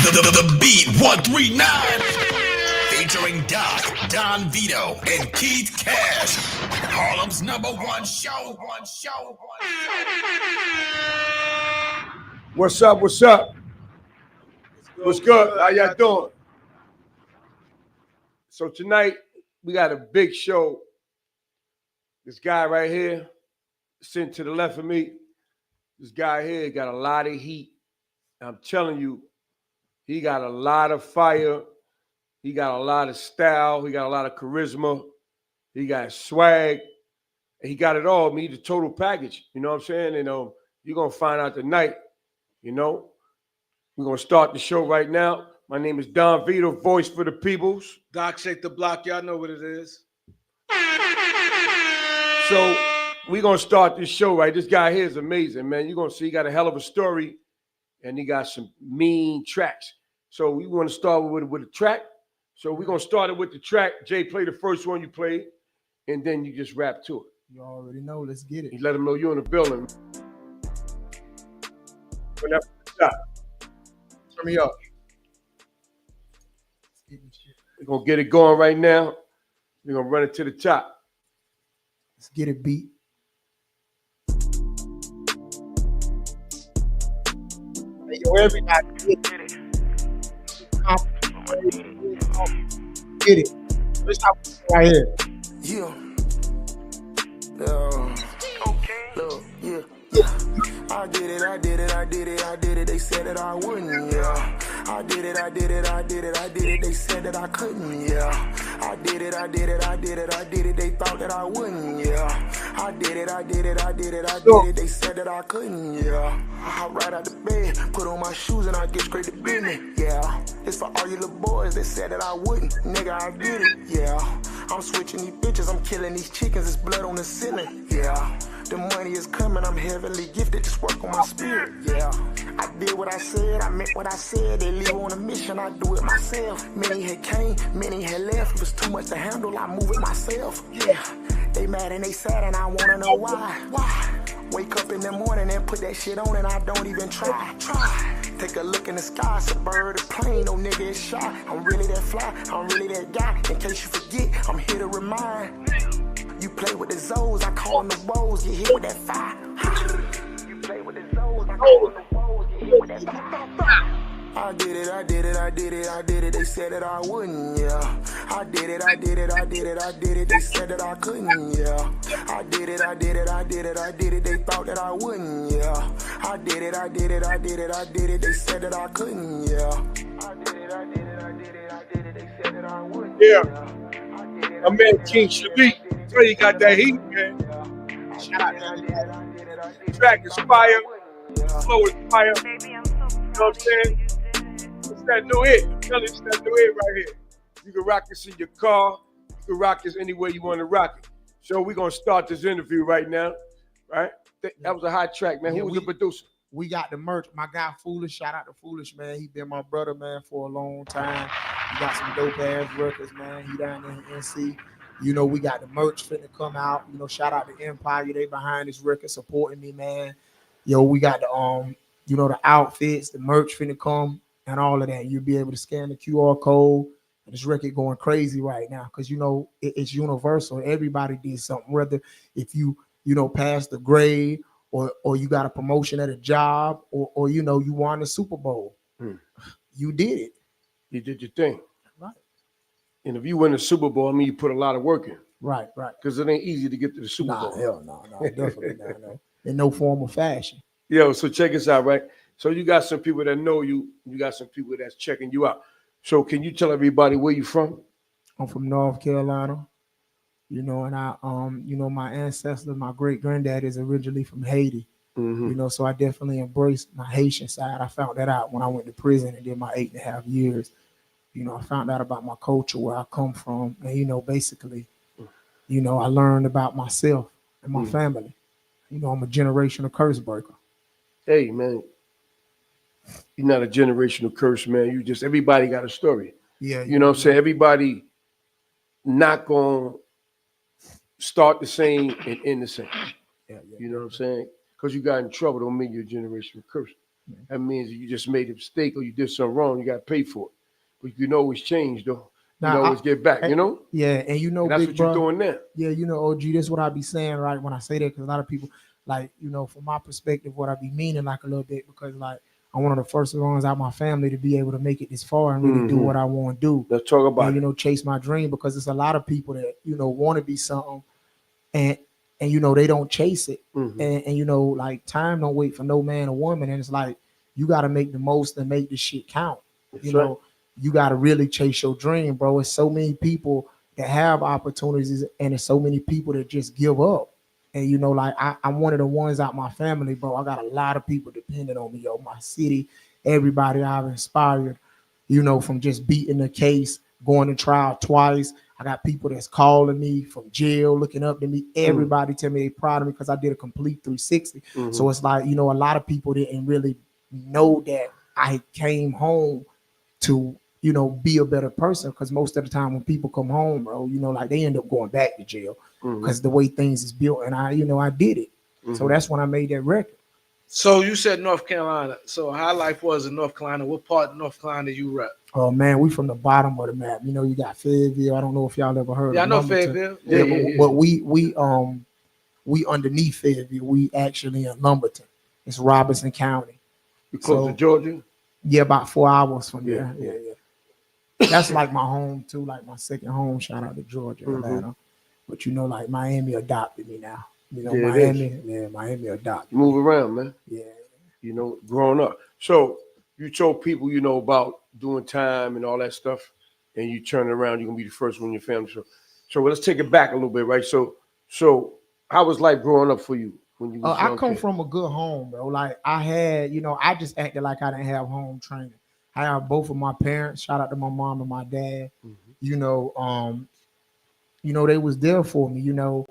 The Beat 139. Featuring Doc, Don Vito, and Keith Cash. Harlem's #1 show. What's up? What's up? What's good? How y'all doing? So tonight we got a big show. This guy right here, sitting to the left of me, this guy here got a lot of heat. I'm telling you, he got a lot of fire. He got a lot of style. He got a lot of charisma. He got swag. He got it all. Me, the total package. You know what I'm saying? And you're going to find out tonight. You know, we're going to start the show right now. My name is Don Vito, voice for the peoples. Doc, shake the block. Y'all know what it is. So we're going to start this show, right? This guy here is amazing, man. You're going to see he got a hell of a story, and he got some mean tracks. So we want to start with a track. So we're going to start it with the track. Jay, play the first one you played, and then you just rap to it. You already know. Let's get it. You let them know you're in the building. Turn me up. We're going to get it going right now. We're going to run it to the top. Let's get it beat. Hey, yo, everybody, get it. Get it. Let's stop right here. Yeah. Look, yeah. I did it. They said that I wouldn't, yeah. I did it. They said that I couldn't, yeah. I did it. They thought that I wouldn't, yeah. I did it. They said that I couldn't, yeah. I hop right out the bed, put on my shoes, and I get straight to business, yeah. It's for all you little boys that said that I wouldn't, nigga, I did it, yeah. I'm switching these bitches, I'm killing these chickens, it's blood on the ceiling, yeah. The money is coming, I'm heavily gifted, just work on my spirit, yeah. I did what I said, I meant what I said. They leave on a mission, I do it myself. Many had came, many had left. It was too much to handle, I move it myself, yeah. They mad and they sad and I wanna know why. Wake up in the morning and put that shit on and I don't even try. Take a look in the sky, it's a bird, a plane, no nigga is shy. I'm really that fly, I'm really that guy. In case you forget, I'm here to remind. You play with the Zoes, I call them the woes, you hit with that fire. You play with the Zoes, I call them the woes, you hit with that fire. I did it, they said that I wouldn't, yeah. I did it, they said that I couldn't, yeah. I did it, they thought that I wouldn't, yeah. I did it, they said that I couldn't, yeah. I did it, they said that I wouldn't, yeah. My man King Shilec, so you got that heat, man. Track is fire, flow is fire. You know what I'm saying? It's that new hit. I'm telling you, it's that new hit right here. You can rock this in your car. You can rock this anywhere you want to rock it. So we're going to start this interview right now, right? That was a hot track, man. Who was the producer? We got the merch. My guy, Foolish. Shout out to Foolish, man. He been my brother, man, for a long time. He got some dope-ass records, man. He down there in NC. You know, we got the merch finna come out. You know, shout out to Empire. They behind this record, supporting me, man. Yo, we got the, you know, the outfits, the merch finna come. And all of that, you'll be able to scan the QR code. And this record going crazy right now because, you know, it's universal. Everybody did something, whether if you know, passed the grade or you got a promotion at a job or you know, you won the Super Bowl. You did it. You did your thing. Right. And if you win the Super Bowl, I mean, you put a lot of work in. Right. Because it ain't easy to get to the Super Bowl. Hell no, definitely not. No. In no form or fashion. Yo, so check us out, right? So you got some people that know you. You got some people that's checking you out. So can you tell everybody where you from? I'm from North Carolina. You know, and I, you know, my ancestors, my great granddad is originally from Haiti. Mm-hmm. You know, so I definitely embraced my Haitian side. I found that out when I went to prison and did my 8.5 years. You know, I found out about my culture, where I come from, and you know, basically, you know, I learned about myself and my family. You know, I'm a generational curse breaker. Hey, man. You're not a generational curse, man. You just, everybody got a story. Yeah. You know what I'm saying? Everybody not going to start the same and end the same. Yeah. You know what I'm saying? Because you got in trouble don't mean you're a generational curse. That means you just made a mistake or you did something wrong. You got to pay for it. But you can always change, though. You can always get back, you know? Yeah, and you know, And that's big what you're bro, doing now. yeah, you know, OG, this is what I be saying, right? When I say that, because a lot of people, like, you know, from my perspective, what I be meaning, like, a little bit, because, like, I'm one of the first ones out my family to be able to make it this far and really do what I want to do. Let's talk about and, you know, chase my dream, because there's a lot of people that, you know, want to be something and you know, they don't chase it. And you know, like, time don't wait for no man or woman. And it's like, you got to make the most and make the shit count. That's you right. know, you got to really chase your dream, bro. It's so many people that have opportunities, and there's so many people that just give up. And you know, like, I'm one of the ones out my family, bro. I got a lot of people depending on me, yo. My city, everybody I've inspired, you know, from just beating the case, going to trial twice. I got people that's calling me from jail, looking up to me. Everybody tell me they proud of me because I did a complete 360. So it's like, you know, a lot of people didn't really know that I came home to, you know, be a better person. Because most of the time when people come home, bro, you know, like, they end up going back to jail because the way things is built. And I, you know, I did it. So that's when I made that record. So you said North Carolina. So how life was in North Carolina? What part of North Carolina you rep? Oh man, we from the bottom of the map. You know, you got Fayetteville. I don't know if y'all ever heard Yeah, I of know Lumberton. Fayetteville. Yeah, but we underneath Fayetteville. We actually in Lumberton. It's Robertson County. You close So- to Georgia? Yeah, about 4 hours from Yeah, there. Yeah. That's like my home too, like my second home. Shout out to Georgia, Atlanta. But you know, like, Miami adopted me now. You know, Yeah, it is. Miami adopted You move around, man. me. Yeah. You know, growing up. So you told people, you know, about doing time and all that stuff, and you turn it around, you're gonna be the first one in your family. So let's take it back a little bit, right? So how was life growing up for you when you was I young come kid? from a good home, bro. Like, I had, you know, I just acted like I didn't have home training. I have both of my parents. Shout out to my mom and my dad. You know, they was there for me. You know,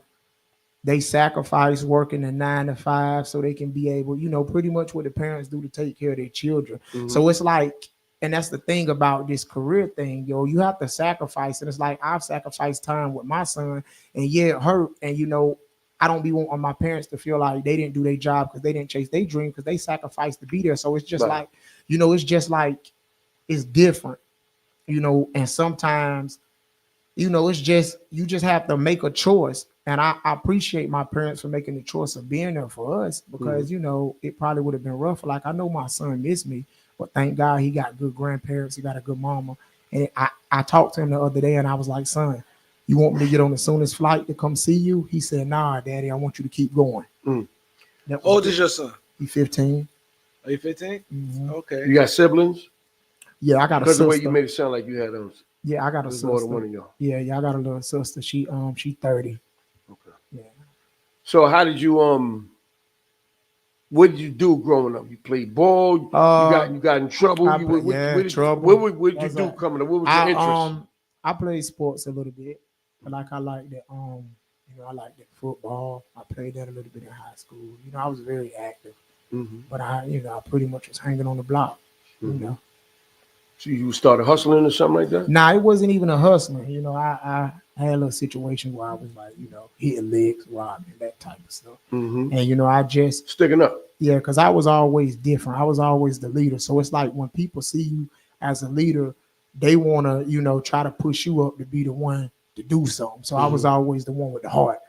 they sacrifice working a 9 to 5 so they can be able, you know, pretty much what the parents do to take care of their children. So it's like, and that's the thing about this career thing, yo. You have to sacrifice, and it's like, I've sacrificed time with my son, and yeah, it hurt. And you know, I don't be wanting my parents to feel like they didn't do their job because they didn't chase their dream, because they sacrificed to be there. So it's just Right. like, you know, it's just like, it's different, you know. And sometimes, you know, it's just, you just have to make a choice. And I appreciate my parents for making the choice of being there for us, because you know, it probably would have been rough. Like, I know my son missed me, but thank God he got good grandparents. He got a good mama. And I talked to him the other day, and I was like, son, you want me to get on the soonest flight to come see you? He said, nah, daddy, I want you to keep going. That How old was is your son? he 15. Are you 15? Okay. You got siblings? Yeah, I got a Because the way sister. you made it sound like you had Yeah, I got a there's sister. more than one of y'all. Yeah, I got a little sister. She 30. Okay. Yeah. So how did you what did you do growing up? You played ball. You got in trouble. I You play- what, yeah, what did, trouble. What did you That's do right. coming up? What was your interest? I played sports a little bit. Like, I liked that you know, I liked that football. I played that a little bit in high school. You know, I was very active. But you know, I pretty much was hanging on the block. You know. So you started hustling or something like that? Nah, it wasn't even a hustling. You know, I had a little situation where I was like, you know, hitting legs, robbing, that type of stuff. And you know, I just Sticking up. yeah, because I was always different. I was always the leader. So it's like, when people see you as a leader, they want to, you know, try to push you up to be the one to do something. So I was always the one with the heart.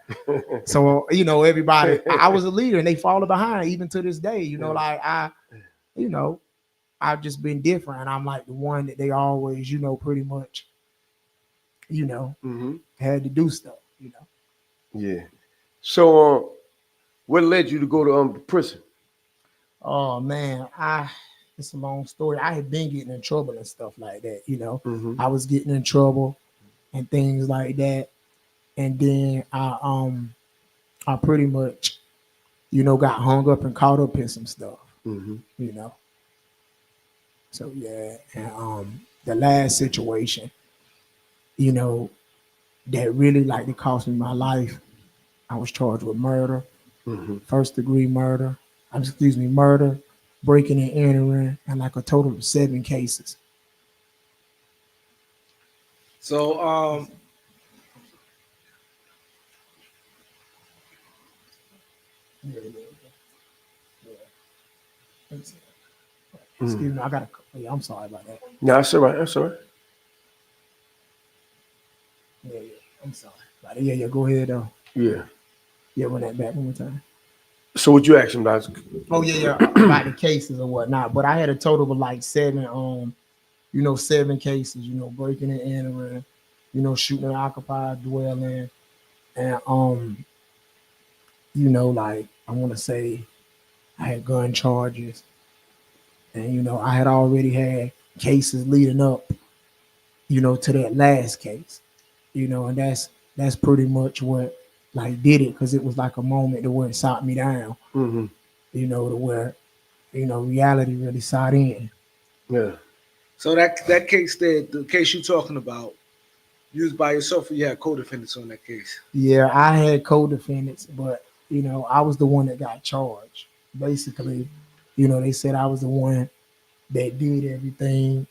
So, you know, everybody, I was a leader, and they follow behind even to this day. You know, like, you know, I've just been different. And I'm like the one that they always, you know, pretty much, you know, had to do stuff, you know. Yeah. So what led you to go to prison? Oh man, it's a long story. I had been getting in trouble and stuff like that, you know. I was getting in trouble and things like that. And then I pretty much, you know, got hung up and caught up in some stuff, you know. So yeah, and the last situation, you know, that really, like, it cost me my life. I was charged with murder, first degree murder, murder, breaking and entering, and like a total of 7 cases. So Excuse me, I got to. Yeah, I'm sorry about that. No, that's all right. That's all right. Yeah, I'm sorry. About it. Yeah, go ahead though. Yeah. Yeah, run that back one more time. So what you asking about? Oh yeah, about the cases or whatnot. But I had a total of like 7, 7 cases. Breaking and entering, shooting an occupied dwelling, and like I want to say, I had gun charges, and I had already had cases leading up, to that last case, and that's pretty much what like did it because it was like a moment to where it shot me down, Mm-hmm. to where reality really shot in. Yeah. So that case there, the case you're talking about, you was by yourself or you had co-defendants on that case? Yeah, I had co-defendants, but I was the one that got charged. Basically, they said I was the one that did everything.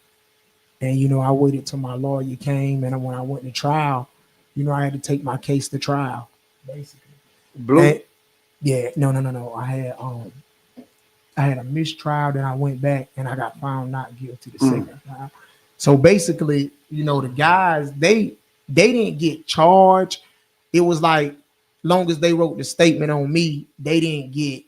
And I waited till my lawyer came, and when I went to trial, I had to take my case to trial, basically. Blue. And, yeah, no. I had a mistrial, then I went back and I got found not guilty the second time. So basically, the guys, they didn't get charged. It was like, long as they wrote the statement on me, they didn't get,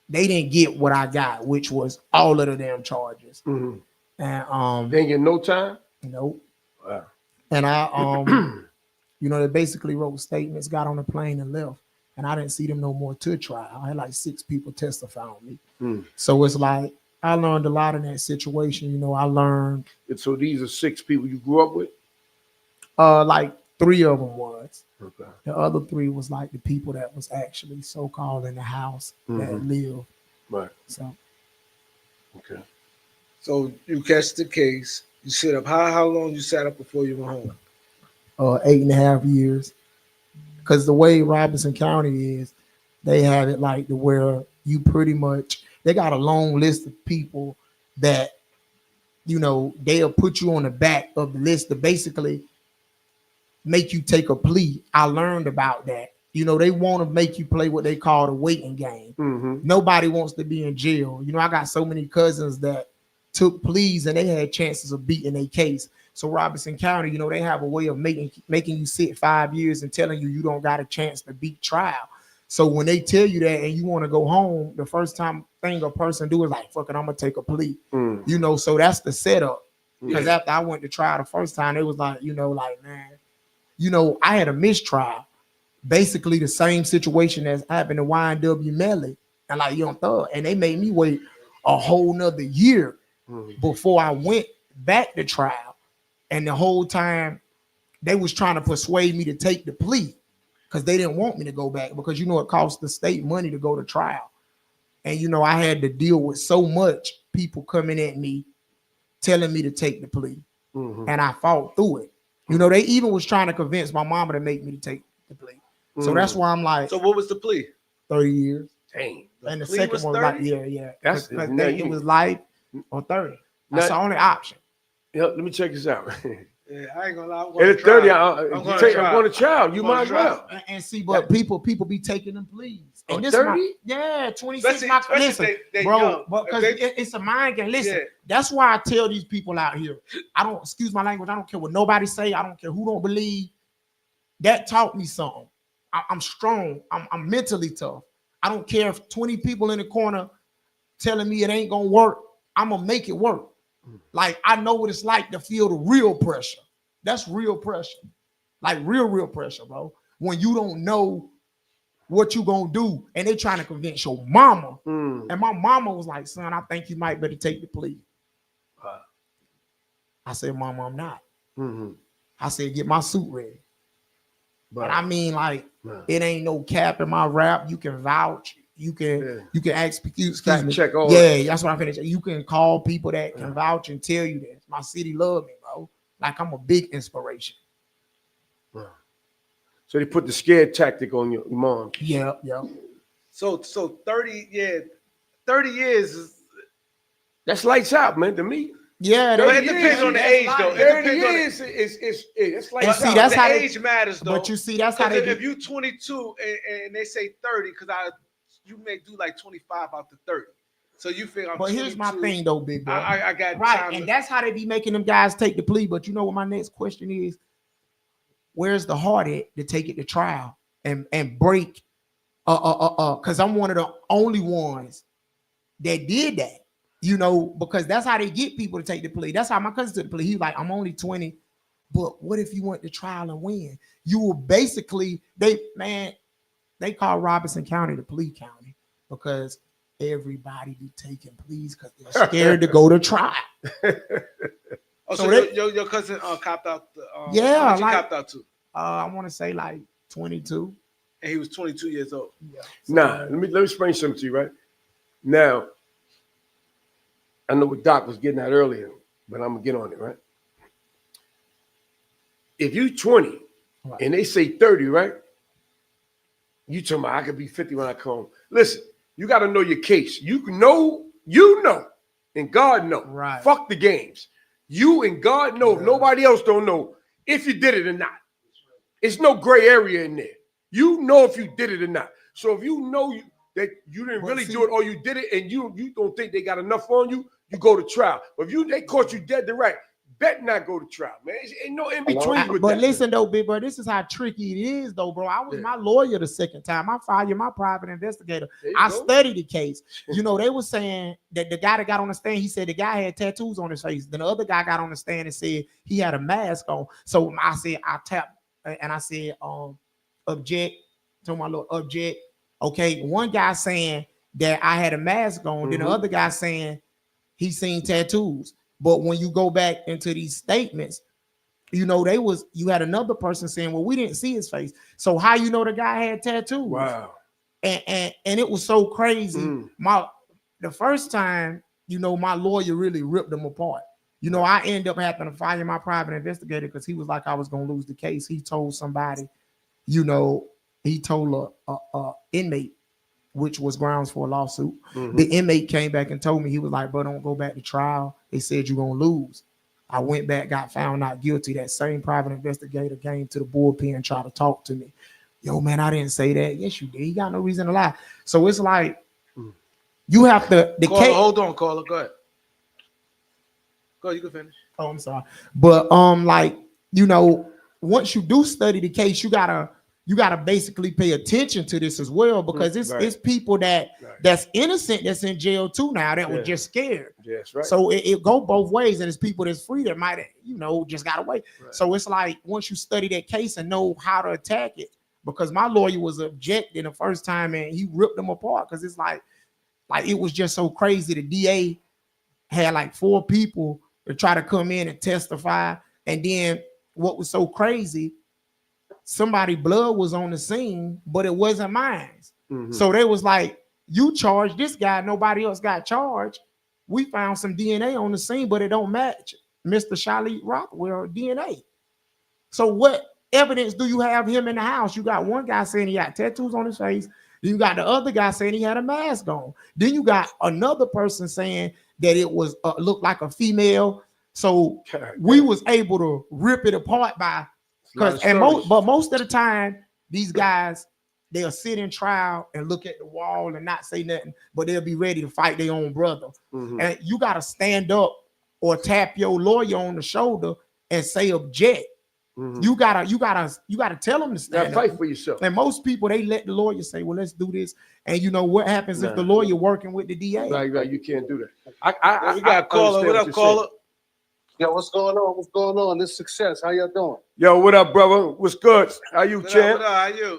they didn't get what I got, which was all of the damn charges. Mm-hmm. And They ain't get no time. nope. Wow. And I they basically wrote statements, got on the plane and left. And I didn't see them no more to trial. I had like 6 people testify on me. So it's like I learned a lot in that situation. I learned. So these are 6 people you grew up with? Like 3 of them was. Okay. The other 3 was like the people that was actually so-called in the house that lived. Right. So. Okay. So you catch the case, you sit up. How long you sat up before you went home? 8.5 years. Because the way Robinson County is, they have it like to where you pretty much, they got a long list of people that, they'll put you on the back of the list to basically make you take a plea. I learned about that. They want to make you play what they call the waiting game. Mm-hmm. Nobody wants to be in jail. I got so many cousins that took pleas and they had chances of beating their case. So Robinson County, they have a way of making you sit 5 years and telling you don't got a chance to beat trial. So when they tell you that and you want to go home, the first thing a person do is like, fuck it, I'm gonna take a plea. So that's the setup. Because after I went to trial the first time, it was like, man, I had a mistrial. Basically the same situation as happened to YNW Melly and like Young Thug. And they made me wait a whole nother year before I went back to trial. And the whole time they was trying to persuade me to take the plea because they didn't want me to go back because, it costs the state money to go to trial. And, I had to deal with so much people coming at me telling me to take the plea. And I fought through it. They even was trying to convince my mama to make me to take the plea. So that's why I'm like. So what was the plea? 30 years. Dang. And the plea second was one was 30? like, yeah. It was life or 30. That's the only option. Yeah, let me check this out. Yeah, I ain't gonna lie. At 30, I'm going to trial. You I'm might as gonna well. And see, but people be taking them pleas. And this 30? 26. Listen, they bro, young. because it's a mind game. Listen, that's why I tell these people out here. I don't, excuse my language. I don't care what nobody say. I don't care who don't believe. That taught me something. I'm strong. I'm mentally tough. I don't care if 20 people in the corner telling me it ain't gonna work. I'm gonna make it work. Like I know what it's like to feel the real pressure. That's real pressure. Like real pressure, bro. When you don't know what you gonna do and they trying to convince your mama. And my mama was like, son, I think you might better take the plea. I said, mama, I'm not. I said, get my suit ready. But I mean, like, it ain't no cap in my rap. You can vouch. You can ask, excuse me. Check all that's what I finished. You can call people that can vouch and tell you that my city love me, bro. Like I'm a big inspiration. So they put the scare tactic on your mom. Yeah. So 30 years is, that's lights out, man, to me. Yeah, it depends on the age, though. 30 years it's like see, that's the how age matters, though. But you see, that's how they if you 22 and they say 30, because you may do like 25 out to 30. So you feel I'm But here's my 22. thing though, big boy. I got right, time and to- that's how they be making them guys take the plea. But you know what my next question is? Where's the heart at to take it to trial and break? Because I'm one of the only ones that did that. You know, because that's how they get people to take the plea. That's how my cousin took the plea. He was like, I'm only 20, but what if you went to trial and win? You will basically they call Robinson County the plea county because everybody be taking pleas because they're scared to go to trial. Oh, so so they- your cousin copped out. Yeah, how much he like- copped out to, I want to say like 22. and he was 22 years old. Yeah. Nah, let me explain something to you, right? Now, I know what Doc was getting at earlier, but I'm gonna get on it, right? If you 20 Right. and they say 30, right? You talking about I could be 50 when I come home. Listen, you got to know your case. You know, and God know. Right. Fuck the games. You and God know. Yeah. Nobody else don't know if you did it or not. It's no gray area in there. You know if you did it or not. So if you know that you didn't But really see- do it or you did it and you don't think they got enough on you, you go to trial. But if they caught you dead to right, bet not go to trial, man. Ain't no in between with But that. listen though, big bro, this is how tricky it is though, bro. I was Yeah. my lawyer the second time. I fired my private investigator. There you I go. studied the case. You know, they were saying that the guy that got on the stand, he said the guy had tattoos on his face. Then the other guy got on the stand and said he had a mask on. So I said, I tapped and I said, object. To my lord, object. Okay, one guy saying that I had a mask on, then the other guy saying he seen tattoos. But when you go back into these statements, you know, you had another person saying, well, we didn't see his face. So how you know the guy had tattoos? Wow. And it was so crazy. The first time, you know, my lawyer really ripped them apart. You know, I ended up having to fire my private investigator because he was like I was gonna lose the case. He told somebody, you know, he told a inmate, which was grounds for a lawsuit. The inmate came back and told me, he was like, bro, don't go back to trial. They said you're gonna lose. I went back, got found not guilty. That same private investigator came to the bullpen and tried to talk to me. Yo, man, I didn't say that. Yes, you did. You got no reason to lie. So it's like you have to Caller, hold on, caller. Go ahead. Go ahead, you can finish. Oh, I'm sorry. But like, you know, once you do study the case, you gotta basically pay attention to this as well, because it's people that's innocent that's in jail too now that were just scared. Yes, right. So it go both ways, and it's people that's free that might, you know, just got away. Right. So it's like once you study that case and know how to attack it, because my lawyer was objecting the first time and he ripped them apart because it's like it was just so crazy. The DA had like 4 people to try to come in and testify, and then what was so crazy, somebody blood was on the scene, but it wasn't mine. So they was like, you charged this guy, nobody else got charged. We found some DNA on the scene, but it don't match Mr. Shilec Rockwell DNA. So what evidence do you have him in the house? You got one guy saying he had tattoos on his face. Then you got the other guy saying he had a mask on. Then you got another person saying that it was looked like a female. So we was able to rip it apart by but most of the time these guys, they'll sit in trial and look at the wall and not say nothing, but they'll be ready to fight their own brother. And you got to stand up or tap your lawyer on the shoulder and say object. You gotta tell them to stand fight up. for yourself. And most people, they let the lawyer say, well, let's do this. And you know what happens if the lawyer working with the DA? Right, you can't do that. We got a caller. What up, caller? Yo, what's going on? What's going on? This success. How y'all doing? Yo, what up, brother? What's good? How you, champ? What up? How you?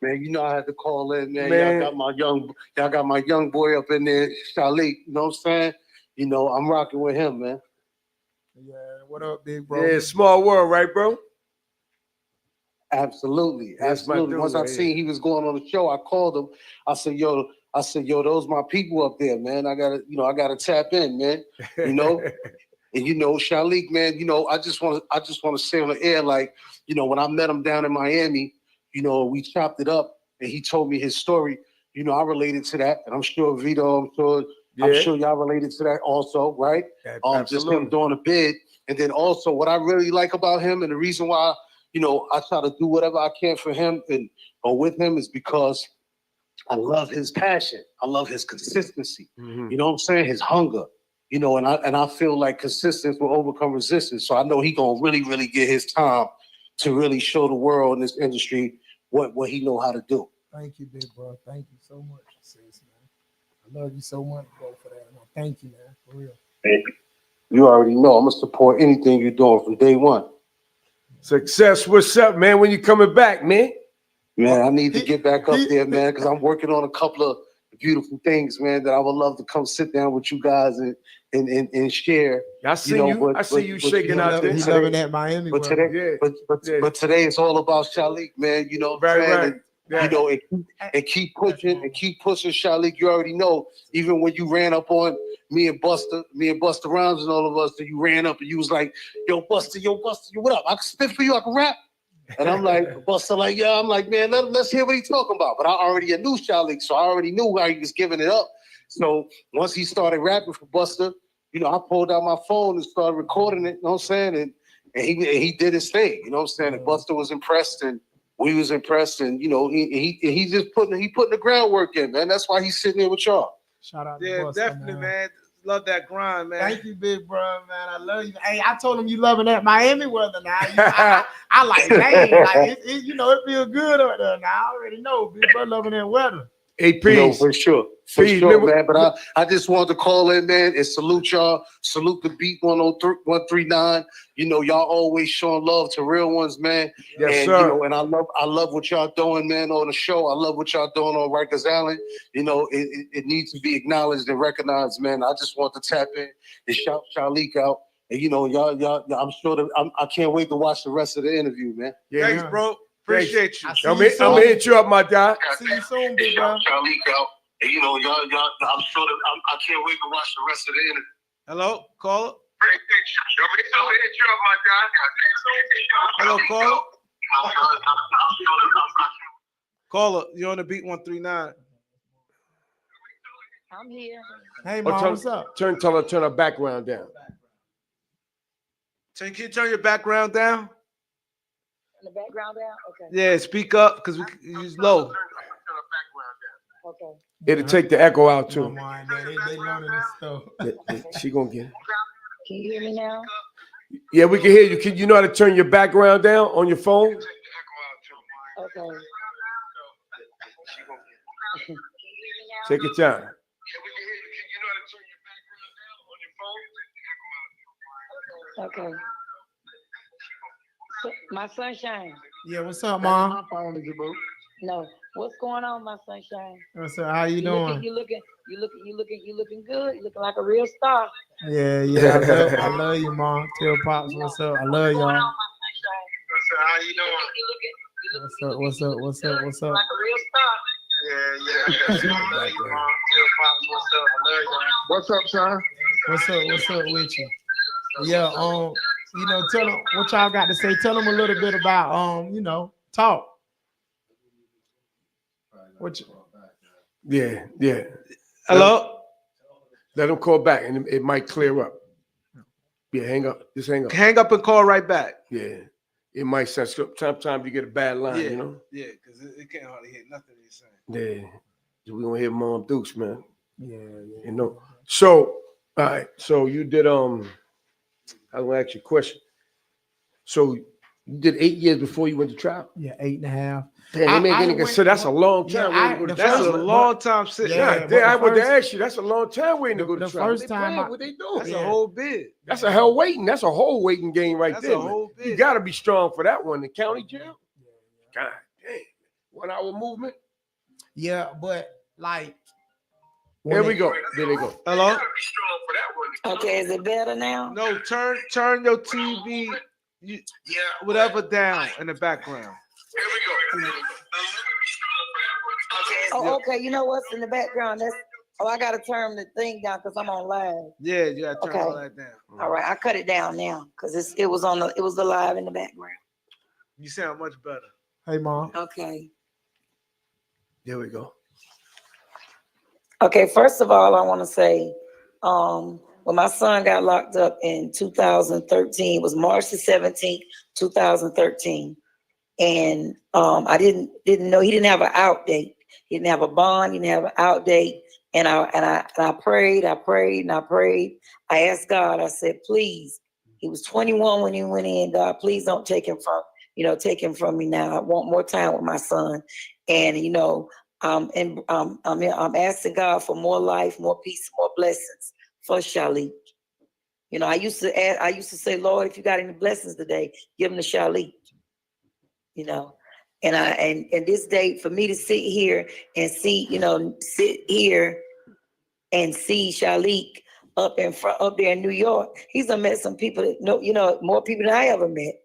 Man, you know I had to call in, man. Y'all got my young boy up in there, Shilec. You know what I'm saying? You know, I'm rocking with him, man. Yeah, what up, big bro? Yeah, small world, right, bro? Absolutely. Absolutely. Once I seen he was going on the show, I called him. I said, yo, those my people up there, man. I gotta tap in, man. You know? And you know, Shilec, man, you know, I just want to say on the air, like, you know, when I met him down in Miami, you know, we chopped it up and he told me his story. You know, I related to that, and I'm sure Vito, I'm sure y'all related to that also, right? Just him doing a bid. And then also what I really like about him, and the reason why, you know, I try to do whatever I can for him or with him, is because I love his passion. I love his consistency. Mhm. You know what I'm saying? His hunger. You know, and I feel like consistency will overcome resistance. So I know he gonna really, really get his time to really show the world in this industry what he know how to do. Thank you, big bro. Thank you so much, sis, man. I love you so much, bro, for that. Man. Thank you, man, for real. You already know I'm gonna support anything you're doing from day one. Success, what's up, man? When you coming back, man? Man, I need to get back up there, man, because I'm working on a couple of beautiful things, man, that I would love to come sit down with you guys and share. I see you. I see you shaking out there. He's loving that Miami. But today, but today it's all about Shilec, man. You know what I'm saying? Right. And, you know, and keep pushing Shilec. You already know, even when you ran up on me and Busta Rhymes and all of us, that you ran up and you was like, yo, Busta, what up? I can spit for you, I can rap. And I'm like, Busta, like, yeah, I'm like, man, let's hear what he's talking about. But I already knew Shilec, so I already knew how he was giving it up. So once he started rapping for Busta, you know, I pulled out my phone and started recording it, you know what I'm saying? And he did his thing, you know what I'm saying? And Busta was impressed and we was impressed, and you know, he just putting the groundwork in, man. That's why he's sitting here with y'all. Shout out to Yeah, Busta, definitely, man. Love that grind, man. Thank you, big bro, man. I love you. Hey, I told him you loving that Miami weather now. I like, dang, like it, you know, it feels good out there now. I already know, big bro, loving that weather. Hey, peace. You know, for sure, man. But I just wanted to call in, man, and salute y'all. Salute the Beat 139. You know, y'all always showing love to real ones, man. Yes, and sir. You know, and I love what y'all doing, man, on the show. I love what y'all doing on Rikers Island. You know, it needs to be acknowledged and recognized, man. I just want to tap in and shout Shilec out. And you know, y'all, I'm sure that I can't wait to watch the rest of the interview, man. Yeah, Thanks, bro. Appreciate you. I'm gonna hit you up, my guy. See you soon, big bro. Shilec out. And you know, y'all, I'm sure that I can't wait to watch the rest of the interview. Hello, caller. Hello, caller. Caller, you're on the Beat 139. I'm here. Hey, mom, what's up? Turn her background down. Can you turn your background down? In the background down? Okay. Yeah, speak up because we use low. Okay. It'll take the echo out too. They learning this stuff. She gonna get it. Can you hear me now? Yeah, we can hear you. You know how to turn your background down on your phone? Okay. Take your time. Okay. So, my sunshine. Yeah, what's up, mom? No. What's going on, my sunshine? What's up? How you doing? You looking good. You looking like a real star. Yeah. I love you, mom. Tell pops what's up. I love y'all. How you doing? What's up? Like a real star. Yeah. I love you, mom. Tell pops what's up. I love y'all. What's up, son? What's up with you? Yeah, you know, tell them what y'all got to say. Tell them a little bit about, you know, talk. Yeah. Hello? Let them call back and it might clear up. Yeah, hang up. Just hang up. Hang up and call right back. Yeah. It might sense. Sometimes you get a bad line, you know? Yeah, because it can't hardly hear nothing he's saying. Yeah. We're gonna hear Mom Dukes, man. Yeah. You know. So, all right. So you did I'm gonna ask you a question. So you did 8 years before you went to trial? Yeah, 8.5. Damn, they make any consider that's a long time waiting to go to That's trial. a long time sitting. I would ask you, that's a long time waiting to go to trial. First time, what they doing? That's a whole bid. That's a hell waiting. That's a whole waiting game right That's there. a whole bid. You gotta be strong for that one. The county jail. God damn. 1 hour movement. Yeah, but like. There we go. There they go. Hello? Okay, is it better now? No, turn your TV, whatever down in the background. Oh, okay. You know what's in the background? I gotta turn the thing down because I'm on live. Yeah, you gotta turn all that down. All right, I cut it down now because it was the live in the background. You sound much better. Hey, Mom. Okay. There we go. Okay, first of all, I want to say, when my son got locked up in 2013, it was March the 17th, 2013. And I didn't know he didn't have an out date. He didn't have a bond. He didn't have an out date. And I prayed. I asked God. I said, please. He was 21 when he went in. God, please don't take him from me now. I want more time with my son. And I'm asking God for more life, more peace, more blessings for Shilec. I used to say, Lord, if you got any blessings today, give them to Shilec. And this day for me to sit here and see Shilec up there in New York. He's done met some people that know, more people than I ever met,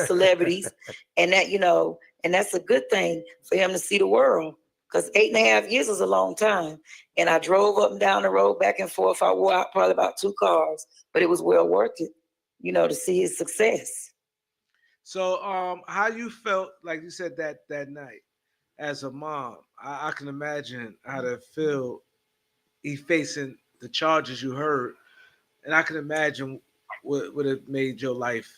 celebrities. And that's a good thing for him to see the world. Because 8.5 years is a long time. And I drove up and down the road back and forth. I wore out probably about 2 cars, but it was well worth it, to see his success. So how you felt, like you said, that night as a mom? I can imagine how to feel he facing the charges you heard. And I can imagine what it made your life.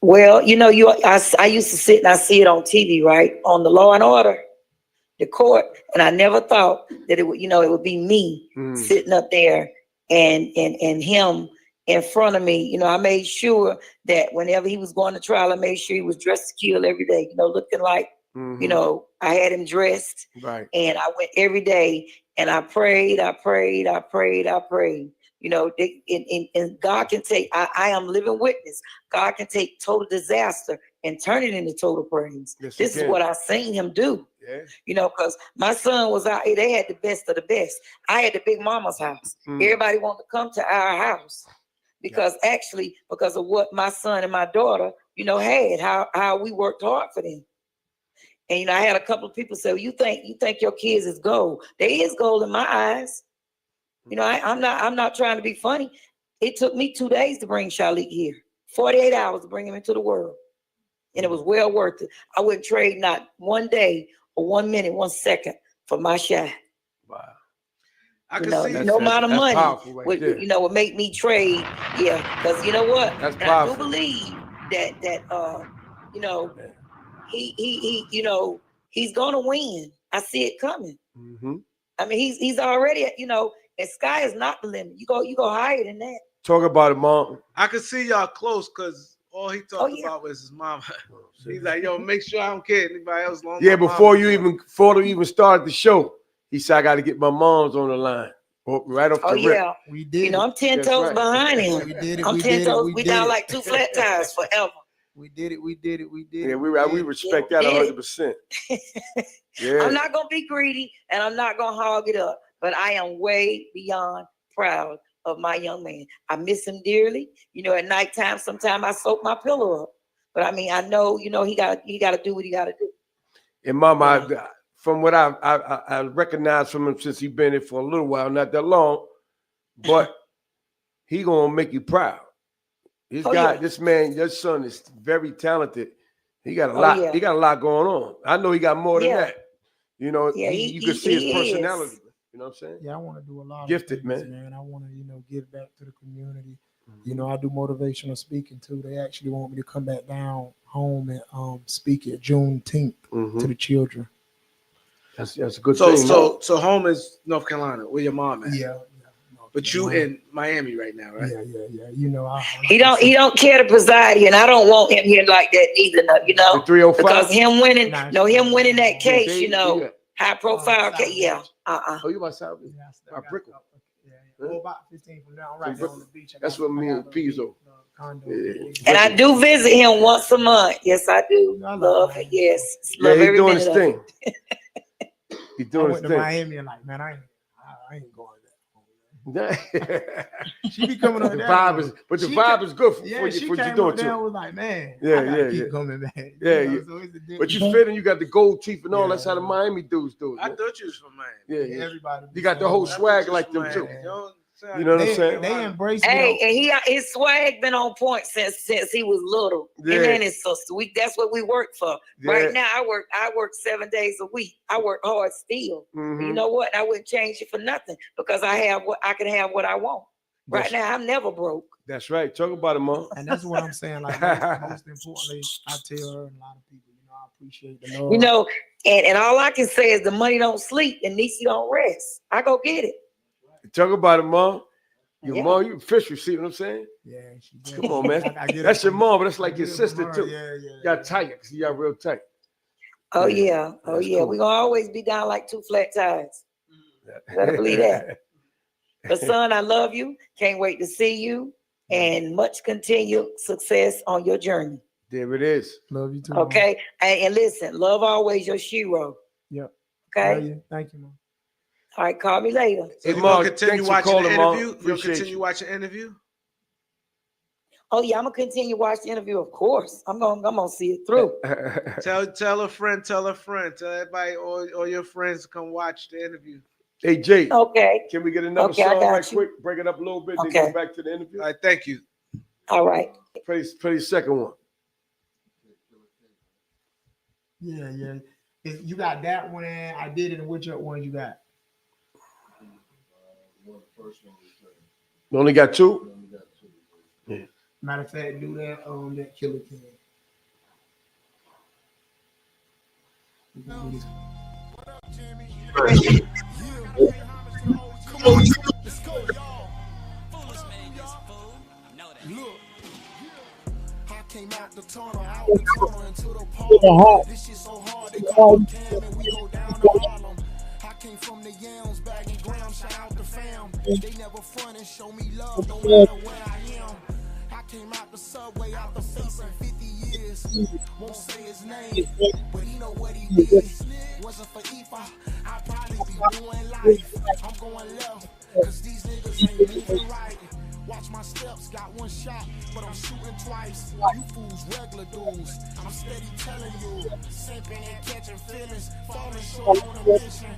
Well, I used to sit and I see it on TV, right? On the Law and Order, the court. And I never thought that it would be me sitting up there and him in front of me. I made sure that whenever he was going to trial, I made sure he was dressed to kill every day, looking like, I had him dressed. Right. And I went every day and I prayed. And God can take, I am living witness. God can take total disaster and turn it into total praise. Yes, this is what I've seen him do. Yeah. Because my son was out here, they had the best of the best. I had the big mama's house. Everybody wanted to come to our house because of what my son and my daughter, had, how we worked hard for them. And I had a couple of people say, well, you think your kids is gold. They is gold in my eyes. I'm not trying to be funny. It took me 2 days to bring Shilec here, 48 hours to bring him into the world. And it was well worth it. I wouldn't trade not 1 day or 1 minute, 1 second for my shot. Wow. I can see no amount of money right would make me trade. Yeah, because you know what? That's and powerful. I do believe that he he's gonna win. I see it coming. I mean, he's already, and sky is not the limit. You go higher than that. Talk about it, Mom. I could see y'all close because all he talked about was his mama. He's like, yo, make sure I don't care anybody else. Yeah, before you even started the show, he said, I got to get my mom's on the line. Right off the rip. We did. I'm 10 toes behind him. We did it. I'm 10 toes. We down like 2 flat tires forever. We did it. Yeah, we respect that 100%. Yeah. I'm not gonna be greedy and I'm not gonna hog it up, but I am way beyond proud of my young man. I miss him dearly. At nighttime, sometimes I soak my pillow up. But I mean, I know, he gotta do what he gotta do. And Mama, from what I recognize from him since he's been here for a little while, not that long, but he gonna make you proud. This man, your son is very talented. He got a lot. Yeah. He got a lot going on. I know he got more than that. You can see his personality. You know what I'm saying? Yeah, I want to do a lot. Gifted, of things, man. I want to, give back to the community. I do motivational speaking too. They actually want me to come back down home and speak at Juneteenth to the children. That's a good thing. So home is North Carolina, where your mom is. Yeah. But you in Miami right now, right? Yeah. He don't care to preside here, and I don't want him here like that either. The 305? Because him winning that case, high profile case. Yeah. Oh, you about South? I brick him. Well, about 15 from now, right there on the beach. That's what me and Pizzo. And I do visit him once a month. Yes, I do. Love it. Yes. Yeah, he's doing his thing. He's doing his thing. I went to Miami and like, man, I ain't going. She be coming on the vibe is good for you doing too. Was like, man, keep coming back. But you fit and you got the gold teeth and all. That's how the Miami dudes do it. I thought you was from Miami. Yeah. Everybody. You got the whole swag like them too. You know what I'm saying? They embrace. Hey, and his swag been on point since he was little. Him and his sister. That's what we work for. Yeah. Right now, I work 7 days a week. I work hard still. You know what? I wouldn't change it for nothing because I can have what I want. Right now, I'm never broke. That's right. Talk about it, Mom. And that's what I'm saying. Like most importantly, I tell her and a lot of people, I Appreciate the love. You know, and all I can say is the money don't sleep and Niecy don't rest. I go get it. Talk about it, Mom. Your Yeah. mom, you official, see what I'm saying? Yeah, she did. Come on, man. I get That's it your mom, but that's like I your get it from sister her. too. Yeah. Y'all tight, because y'all real tight. Oh Yeah, yeah. Oh that's yeah. cool. We're gonna always be down like two flat tires. You better believe that. But son, I love you. Can't wait to see you. And much continued success on your journey. There it is. Love you too. Okay. And listen, love always your shero. Yep. Okay. Love you. Thank you, Mom. All right, call me later. So Hey, you Mark, gonna continue thanks for watching calling, the Mark. interview? You'll Appreciate continue you. watching the interview? Oh yeah, I'm gonna continue watching the interview. Of course, I'm gonna see it through. Tell a friend, tell everybody, all your friends to come watch the interview. Hey, Jay. Okay. Can we get another Okay, I song got right you. quick? Break it up a little bit, then Okay. go back to the interview. All right, thank you. All right. Play the second one. Yeah. You got that one. I did it. And which one you got? You only got two? Yeah. Matter of fact, do that that Killer King. Came out the tunnel, out the tunnel into the park. This shit so hard, they call it Cam and we go down to Harlem. I came from the yams, bagging grams, shout out the fam. They never front and show me love, no matter where I am. I came out the subway, out the face in 50 years. Won't say his name, but he know what he did. Wasn't for Ifa, I'd probably be doing life. I'm going left, cause these niggas ain't moving right. Watch my steps, got one shot, but I'm shooting twice. You fools regular dudes, I'm steady telling you. Simping and catching feelings, falling short on a mission.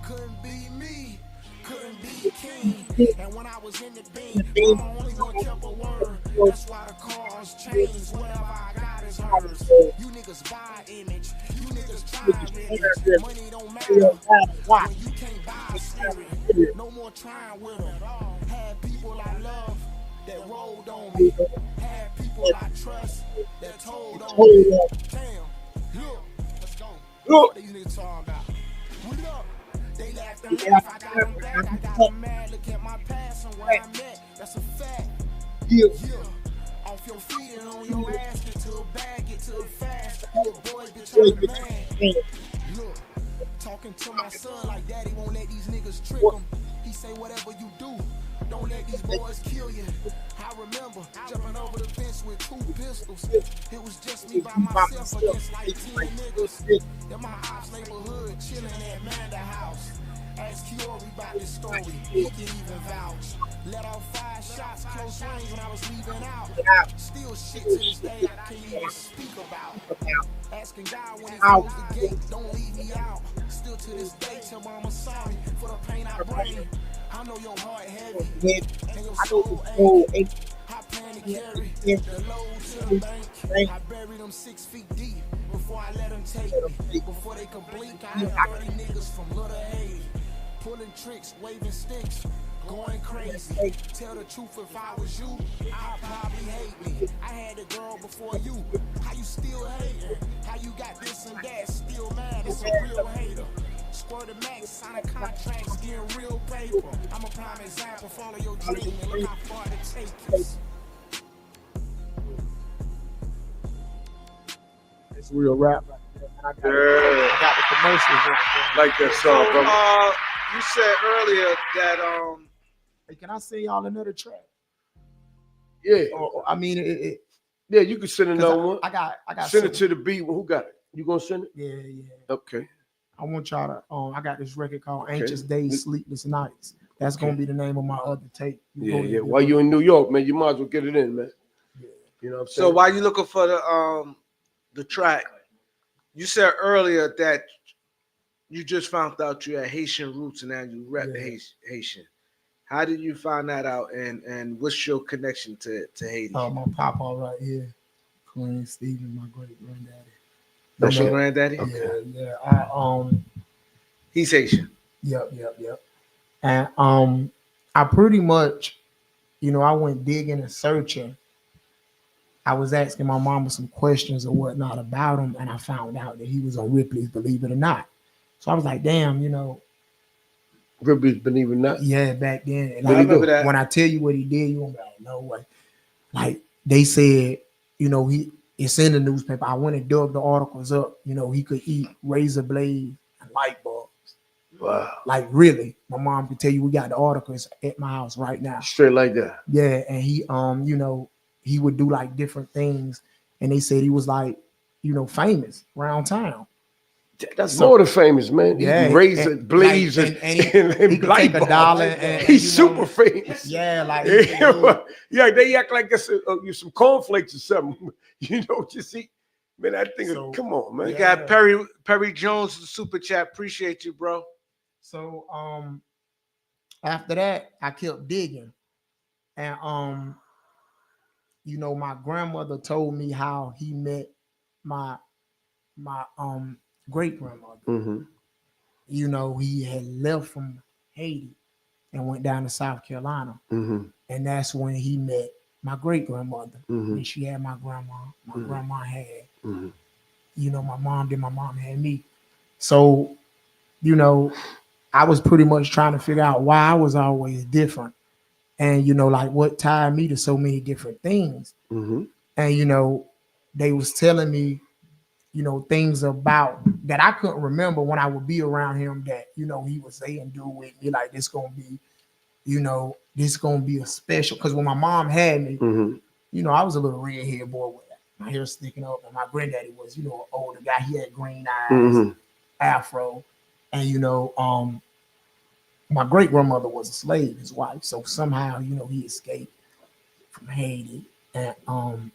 Couldn't be me, couldn't be king. And when I was in the beam, I'm the only one kept a word. That's why the cars change, whatever I got is hers. You niggas buy image, you niggas try image. Money don't matter when you can't buy a spirit. No more trying with them. Had people I love that rolled on me. Had people I trust that told on me. Damn, look, let's go. What these niggas talking about? What up? They laughed and laughed. I got them back. I got them mad. Look at my past and where I'm at. That's a fact. Yeah. Off your feet and on your ass. Get to a bag, get to it fast. Little boy, bitch, I'm the man. Look, talking to my son like daddy won't let these niggas trick him. He say whatever you do, don't let these boys kill you. I remember jumping over the fence with 2 pistols. It was just me by myself against like 10 niggas. In my ops neighborhood, chilling at Manda House. Ask Kiori about this story, he can even vouch. Let off 5 shots close range when I was leaving out. Still shit to this day I can't even speak about. Asking God when he closed the gate, don't leave me out. Still to this day, tell mama sorry for the pain I bring. I know your heart heavy, and your soul ache. I plan to carry the load to the bank. I buried them 6 feet deep before I let them take me. Before they could blink, I had 30 niggas from Little Haiti. Pulling tricks, waving sticks, going crazy. Tell the truth, if I was you, I'd probably hate me. I had a girl before you. How you still hating? How you got this and that? Still mad, it's a real hater. Squirt a max, sign a contracts, getting real paper. I'm a prime example, follow your dream and look how far to take us. It's real rap right there. I got the commercials right there. Like that song, brother. You said earlier that Hey, can I send y'all another track? Yeah. Or I mean, Yeah, you can send another one. I got. Send it to the beat. Who got it? You gonna send it? Yeah. Okay. I want y'all to. I got this record called Okay. Anxious Days, Sleepless Nights. That's gonna be the name of my other tape. Yeah. While you in New York, man, you might as well get it in, man. Yeah. You know what I'm saying? so while you looking for the track, you said earlier that you just found out you had Haitian roots and now you rap Haitian. How did you find that out, and what's your connection to Haiti? My papa right here, Queen Stephen, my great granddaddy. That's your granddaddy? Yeah. He's Haitian. Yep. And I pretty much, I went digging and searching. I was asking my mama some questions or whatnot about him, and I found out that he was on Ripley's Believe It or Not. So I was like, damn, you know. Ripley's Believe It or Not? Yeah, back then. And I remember that. When I tell you what he did, you won't be like, no way. Like they said, you know, it's in the newspaper. I went and dug the articles up. You know, he could eat razor blades and light bulbs. Wow. Like really, my mom could tell you we got the articles at my house right now. Straight like that. Yeah, and he you know, he would do like different things, and they said he was like, you know, famous around town. That's more than famous, man. Yeah, he razor blades like, and and could light take bulbs. $1 and He's you know, super famous. Yeah, like yeah, they act like it's you some cornflakes or something. You know, just eat. Man, I think, come on, man. We got Perry Jones, the super chat. Appreciate you, bro. So after that, I kept digging, and you know, my grandmother told me how he met my great grandmother. Mm-hmm. You know, he had left from Haiti and went down to South Carolina, and that's when he met my great grandmother. And she had my grandma. My grandma had, you know, my mom. Then my mom had me. So, you know, I was pretty much trying to figure out why I was always different, and you know, like what tied me to so many different things. And you know, they was telling me, you know, things about that I couldn't remember when I would be around him that, you know, he would say and do with me, like this gonna be, you know, this gonna be a special. Because when my mom had me, you know, I was a little redhead boy with my hair sticking up, and my granddaddy was, you know, an older guy. He had green eyes, afro, and you know, my great grandmother was a slave, his wife. So somehow, you know, he escaped from Haiti, and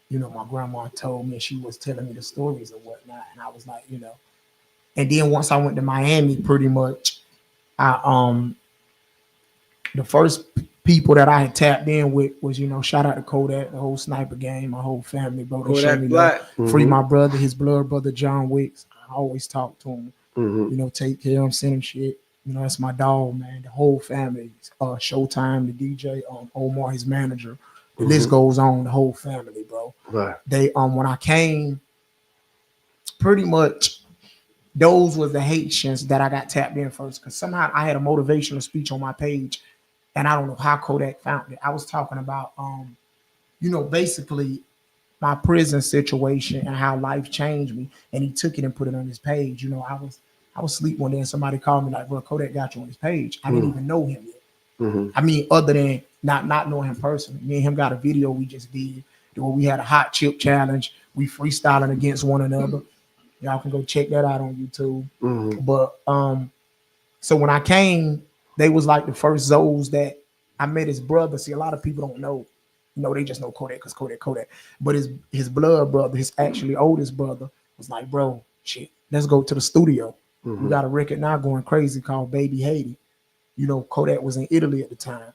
you know, my grandma told me, she was telling me the stories and whatnot, and I was like, you know. And then once I went to Miami, pretty much, I the first people that I had tapped in with was, you know, shout out to Kodak, the whole Sniper gang, my whole family, bro. They showed me Black. Free my brother, his blood brother John Wicks. I always talk to him. You know, take care of him, send him shit. You know, that's my dog, man. The whole family. Showtime, the DJ, Omar, his manager. The list goes on, the whole family, bro. Right. They when I came, pretty much those were the Haitians that I got tapped in first, because somehow I had a motivational speech on my page, and I don't know how Kodak found it. I was talking about you know, basically my prison situation and how life changed me, and he took it and put it on his page. You know, I was asleep one day and somebody called me like, bro, Kodak got you on his page. I didn't even know him yet. I mean, other than not knowing him personally. Me and him got a video we just did where we had a hot chip challenge. We freestyling against one another. Y'all can go check that out on YouTube. But so when I came, they was like the first Zoes that I met his brother. See, a lot of people don't know. You know, they just know Kodak because Kodak. But his blood brother, his actually oldest brother, was like, bro, shit, let's go to the studio. We got a record now going crazy called Baby Haiti. You know, Kodak was in Italy at the time.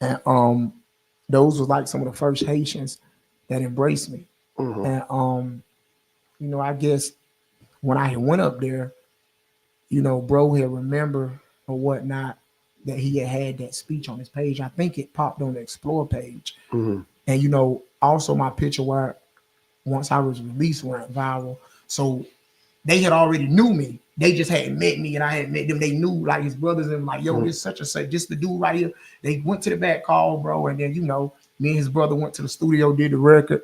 And those was like some of the first Haitians that embraced me. And you know, I guess when I went up there, you know, bro had remember or whatnot that he had that speech on his page. I think it popped on the Explore page. And you know, also my picture where once I was released went viral. So they had already knew me. They just hadn't met me, and I hadn't met them. They knew like his brothers and like, yo, this such and such, just the dude right here. They went to the back call, bro, and then you know, me and his brother went to the studio, did the record,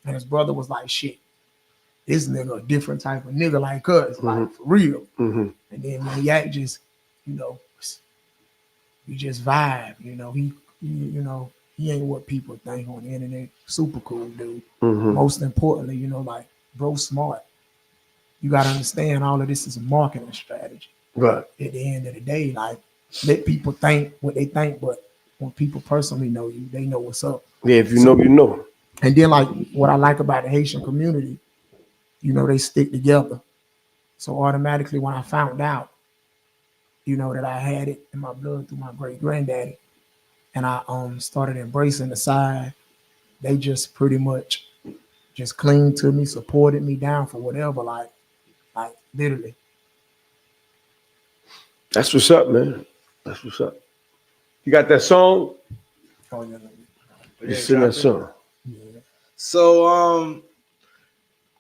and his brother was like, shit, this nigga a different type of nigga like us, like for real. And then man, Yak just, you know, we just vibe, you know. He you know, he ain't what people think on the internet. Super cool dude. Most importantly, you know, like bro smart. You got to understand all of this is a marketing strategy. Right. At the end of the day, like let people think what they think, but when people personally know you, they know what's up. Yeah, if you know, you know. And then like what I like about the Haitian community, you know, they stick together. So automatically when I found out, you know, that I had it in my blood through my great granddaddy, and I started embracing the side, they just pretty much just clinged to me, supported me down for whatever, like literally. That's what's up, man. That's what's up. You got that song? Oh, yeah. You sing that song. Yeah. So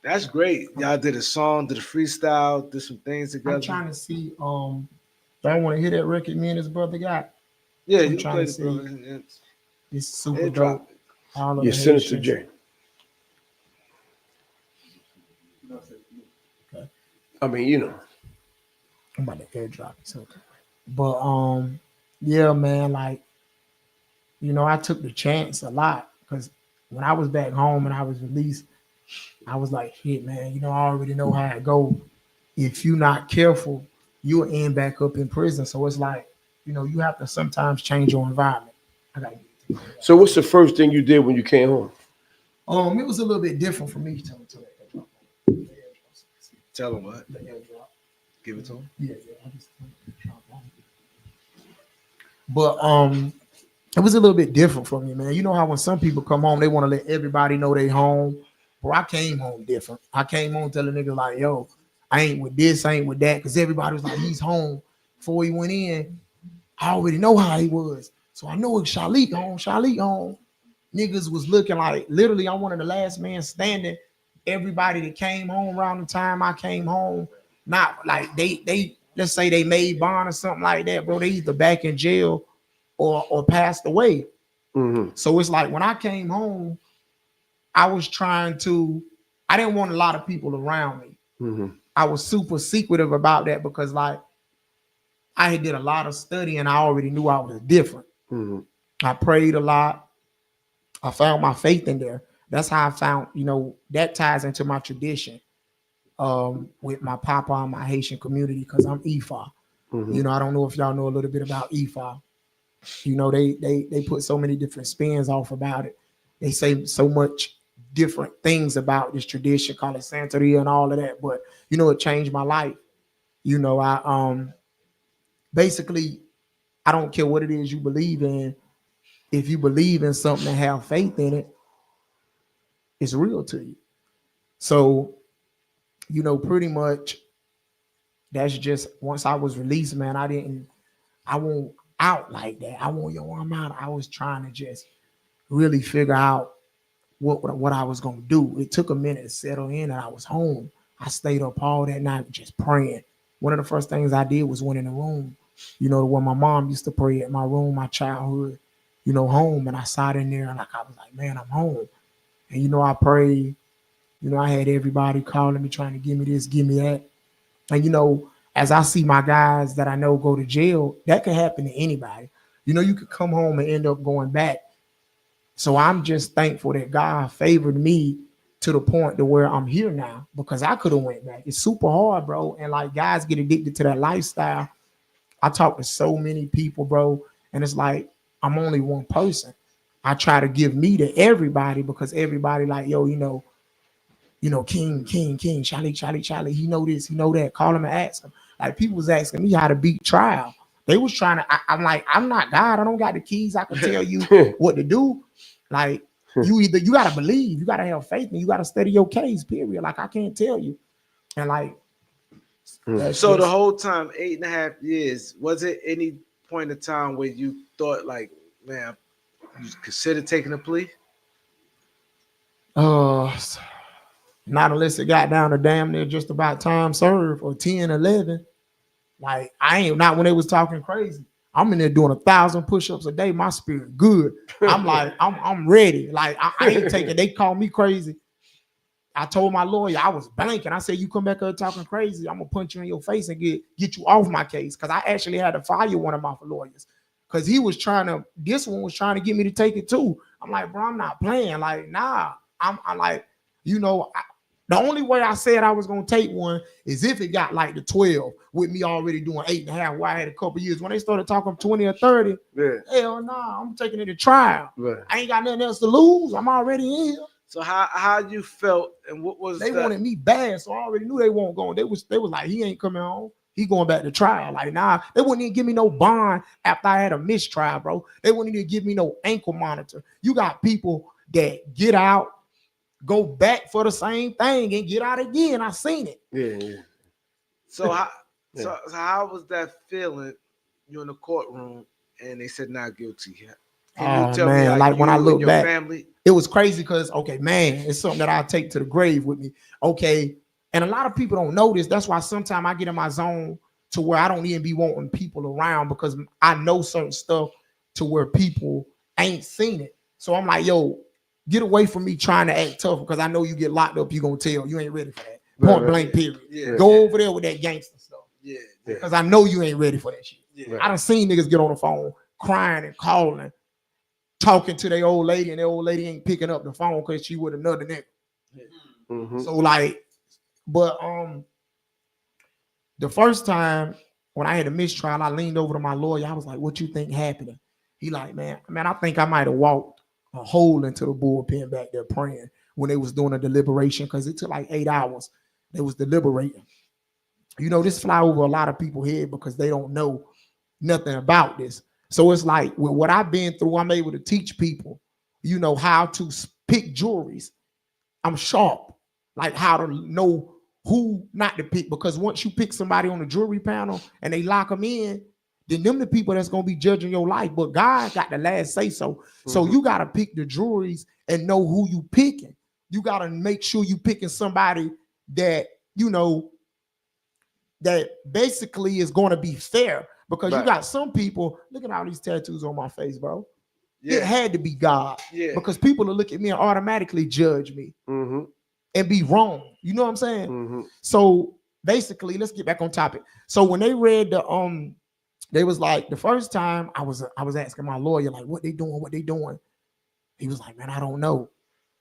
that's great. Y'all did a song, did a freestyle, did some things together. I'm trying to see. Do I want to hear that record me and his brother got? Yeah, I'm you trying played to it, see. bro. It's super It dope. dropped. All of You the send it to Haitians. Jay. Okay. I mean, you know. I'm about to airdrop it. Okay. But yeah, man, like, you know, I took the chance a lot because when I was back home and I was released, I was like, shit, man, you know, I already know how it go. If you're not careful, you'll end back up in prison. So it's like, you know, you have to sometimes change your environment. I gotta get it. So what's the first thing you did when you came home? It was a little bit different for me. Tell him what. The airdrop. Give it to him. Yeah. But it was a little bit different for me, man. You know how when some people come home, they want to let everybody know they home. Bro, I came home different. I came home telling niggas like, yo, I ain't with this, I ain't with that. Because everybody was like, he's home. Before he went in, I already know how he was. So I know it's Shilec home. Niggas was looking like, literally, I'm one of the last man standing. Everybody that came home around the time I came home, not like they let's say they made bond or something like that, bro. They either back in jail or passed away. Mm-hmm. So it's like when I came home, I didn't want a lot of people around me. Mm-hmm. I was super secretive about that because like I did a lot of study and I already knew I was different. Mm-hmm. I prayed a lot. I found my faith in there. That's how I found, you know, that ties into my tradition with my papa and my Haitian community because I'm Ifa. Mm-hmm. You know, I don't know if y'all know a little bit about Ifa. You know, they put so many different spins off about it. They say so much different things about this tradition, call it Santeria and all of that. But you know, it changed my life. You know, I basically I don't care what it is you believe in. If you believe in something and have faith in it, it's real to you. So, you know, pretty much that's just once I was released, man, I won't out like that. I won't, yo, I'm out. I was trying to just really figure out what I was gonna do. It took a minute to settle in, and I was home. I stayed up all that night just praying. One of the first things I did was went in the room, you know, where my mom used to pray at my room, my childhood, you know, home. And I sat in there and like I was like, man, I'm home. And you know, I prayed. You know, I had everybody calling me, trying to give me this, give me that. And you know, as I see my guys that I know go to jail, that can happen to anybody. You know, you could come home and end up going back. So I'm just thankful that God favored me to the point to where I'm here now because I could have went back. It's super hard, bro. And like guys get addicted to that lifestyle. I talk to so many people, bro, and it's like I'm only one person. I try to give me to everybody because everybody like, yo, you know, King, Shilec, he know this, he know that. Call him and ask him. Like people was asking me how to beat trial. They was trying to, I'm like, I'm not God. I don't got the keys. I can tell you what to do. Like you gotta believe, you gotta have faith, and you gotta study your case, period. Like I can't tell you. And like so the whole time, 8.5 years, was it any point in time where you thought like, man, you considered taking a plea? Not unless it got down to damn near just about time served or 10, 11. Like I ain't not when they was talking crazy. I'm in there doing 1,000 push-ups a day. My spirit good. I'm like, I'm ready. Like I ain't taking. They call me crazy. I told my lawyer I was blanking. I said, you come back here talking crazy, I'm gonna punch you in your face and get you off my case. Cause I actually had to fire one of my lawyers. Cause this one was trying to get me to take it too. I'm like, bro, I'm not playing. Like, nah. I'm like, you know, the only way I said I was gonna take one is if it got like the 12 with me already doing 8.5. Where I had a couple years. When they started talking 20 or 30, hell nah, I'm taking it to trial. Right. I ain't got nothing else to lose. I'm already in here. So how you felt and what was they wanted me bad, so I already knew they weren't going. They was like, he ain't coming home. He going back to trial. Like, nah, they wouldn't even give me no bond after I had a mistrial, bro. They wouldn't even give me no ankle monitor. You got people that get out, go back for the same thing, and get out again. I seen it. Yeah. So how was that feeling? You in the courtroom and they said not guilty yet. Can you tell me man, like when I look your back, family? it was crazy because, okay, man, it's something that I take to the grave with me. Okay. And a lot of people don't know this. That's why sometimes I get in my zone to where I don't even be wanting people around because I know certain stuff to where people ain't seen it. So I'm like, yo, get away from me trying to act tough because I know you get locked up, you're going to tell. You ain't ready for that. Point blank, period. Yeah. Go over there with that gangster stuff. Yeah. Because I know you ain't ready for that shit. Yeah. I done seen niggas get on the phone crying and calling, talking to their old lady, and their old lady ain't picking up the phone because she with another nigga. Mm-hmm. So like, but the first time when I had a mistrial, I leaned over to my lawyer. I was like, "What you think happened?" He like, man, I think I might have walked a hole into the bullpen back there praying when they was doing a deliberation because it took like 8 hours. They was deliberating. You know, this fly over a lot of people's head because they don't know nothing about this. So it's like with what I've been through, I'm able to teach people, you know, how to pick juries. I'm sharp, like how to know who not to pick, because once you pick somebody on the jury panel and they lock them in, then them the people that's gonna be judging your life. But God got the last say so. Mm-hmm. So you gotta pick the juries and know who you picking. You gotta make sure you picking somebody that, you know, that basically is going to be fair, because you got some people, look at all these tattoos on my face, bro. Yeah. It had to be God, because people will look at me and automatically judge me and be wrong. You know what I'm saying? So basically, let's get back on topic. So when they read the they was like, the first time I was asking my lawyer, like, what they doing? He was like, man, I don't know.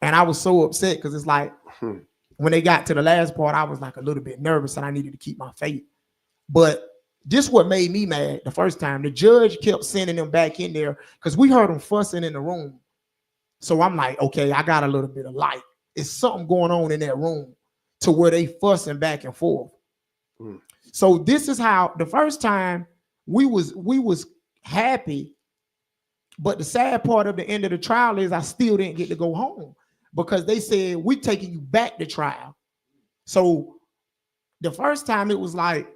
And I was so upset because it's like, when they got to the last part, I was like a little bit nervous and I needed to keep my faith. But this what made me mad the first time. The judge kept sending them back in there because we heard them fussing in the room. So I'm like, okay, I got a little bit of light. It's something going on in that room to where they fussing back and forth. So this is how the first time we was happy, but the sad part of the end of the trial is I still didn't get to go home because they said, we taking you back to trial. So the first time it was like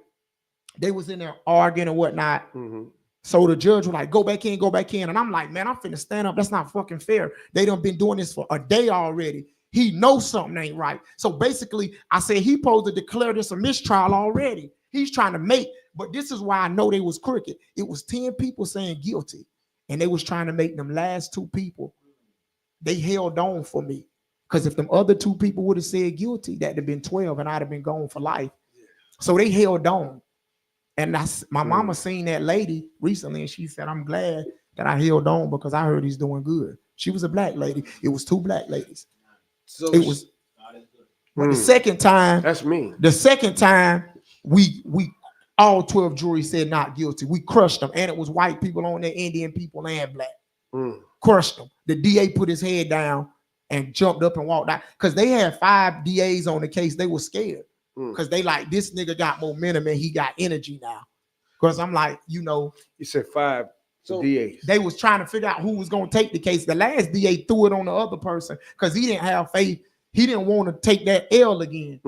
they was in there arguing and whatnot. So the judge was like, go back in. And I'm like, man, I'm finna stand up. That's not fucking fair. They done been doing this for a day already. He knows something ain't right. So basically, I said he supposed to declare this a mistrial already. He's trying to make, but this is why I know they was crooked. It was 10 people saying guilty, and they was trying to make them last 2 people. They held on for me. Because if them other 2 people would have said guilty, that'd have been 12 and I'd have been gone for life. So they held on. And my mama seen that lady recently and she said, I'm glad that I held on because I heard he's doing good. She was a black lady. It was 2 black ladies. So it was, but the second time, that's me. The second time we all 12 juries said not guilty. We crushed them. And it was white people on there, Indian people and black. Crushed them. The DA put his head down and jumped up and walked out because they had 5 DAs on the case. They were scared because they like, this nigga got momentum and he got energy now. Because I'm like, you know, you said 5 DAs. They was trying to figure out who was going to take the case. The last DA threw it on the other person because he didn't have faith. He didn't want to take that L again.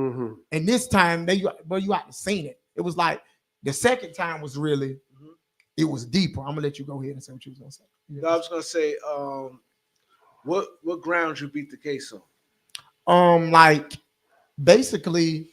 And this time, you had to seen it. It was like the second time was really, it was deeper. I'm gonna let you go ahead and say what you was gonna say. No, I was gonna say, what grounds you beat the case on? Like basically,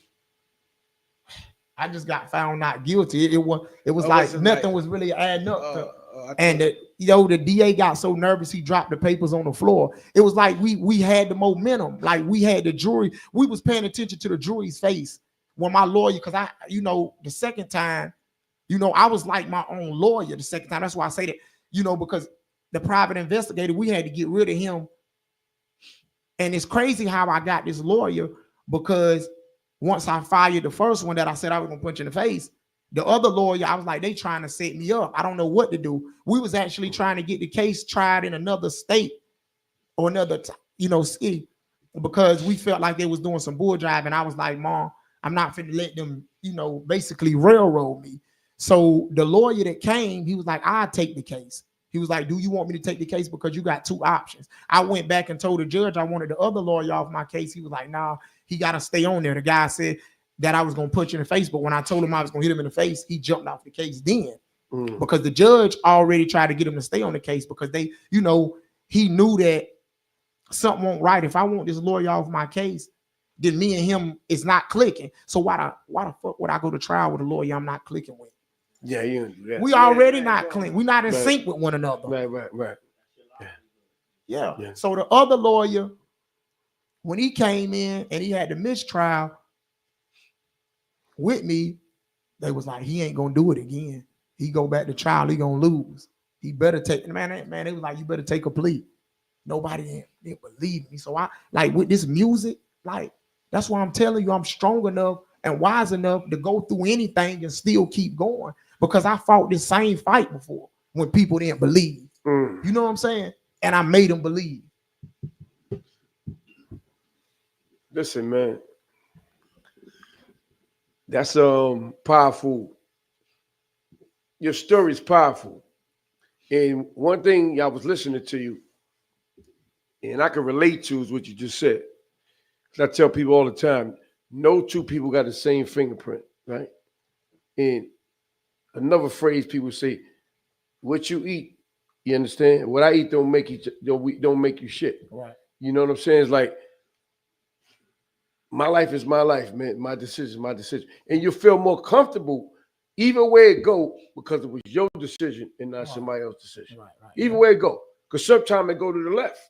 I just got found not guilty. It was like nothing was really adding up. And the DA got so nervous he dropped the papers on the floor. It was like we had the momentum, like we had the jury. We was paying attention to the jury's face when my lawyer, because the second time, I was like my own lawyer the second time. That's why I say that, because the private investigator, we had to get rid of him. And it's crazy how I got this lawyer, because once I fired the first one that I said I was gonna punch in the face, the other lawyer, I was like, they trying to set me up. I don't know what to do. We was actually trying to get the case tried in another state or another, city, because we felt like they was doing some bull drive. And I was like, Mom, I'm not finna let them, basically railroad me. So the lawyer that came, he was like, I'll take the case. He was like, do you want me to take the case? Because you got 2 options. I went back and told the judge I wanted the other lawyer off my case. He was like, nah, he got to stay on there. The guy said that I was going to punch you in the face. But when I told him I was going to hit him in the face, he jumped off the case then. because the judge already tried to get him to stay on the case because they, you know, he knew that something won't right. If I want this lawyer off my case, then me and him is not clicking. So why the fuck would I go to trial with a lawyer I'm not clicking with? Yeah, you don't do that. We already not clean. We're not in sync with one another. Right. Yeah. So the other lawyer, when he came in and he had the mistrial with me, they was like, he ain't gonna do it again. He go back to trial, he gonna lose. He better take, man, they was like, you better take a plea. Nobody didn't believe me. So I, like, with this music, like, that's why I'm telling you, I'm strong enough and wise enough to go through anything and still keep going, because I fought this same fight before when people didn't believe. You know what I'm saying? And I made them believe. Listen, man, that's powerful. Your story is powerful. And one thing I was listening to you, and I can relate to, is what you just said. Because I tell people all the time, no two people got the same fingerprint, right? And another phrase people say, what you eat, you understand? What I eat don't make you shit. Right. You know what I'm saying? It's like, my life is my life, man. My decision is my decision. And you feel more comfortable either way it go, because it was your decision and not somebody else's decision. Right. Either way it go. Because sometimes it go to the left.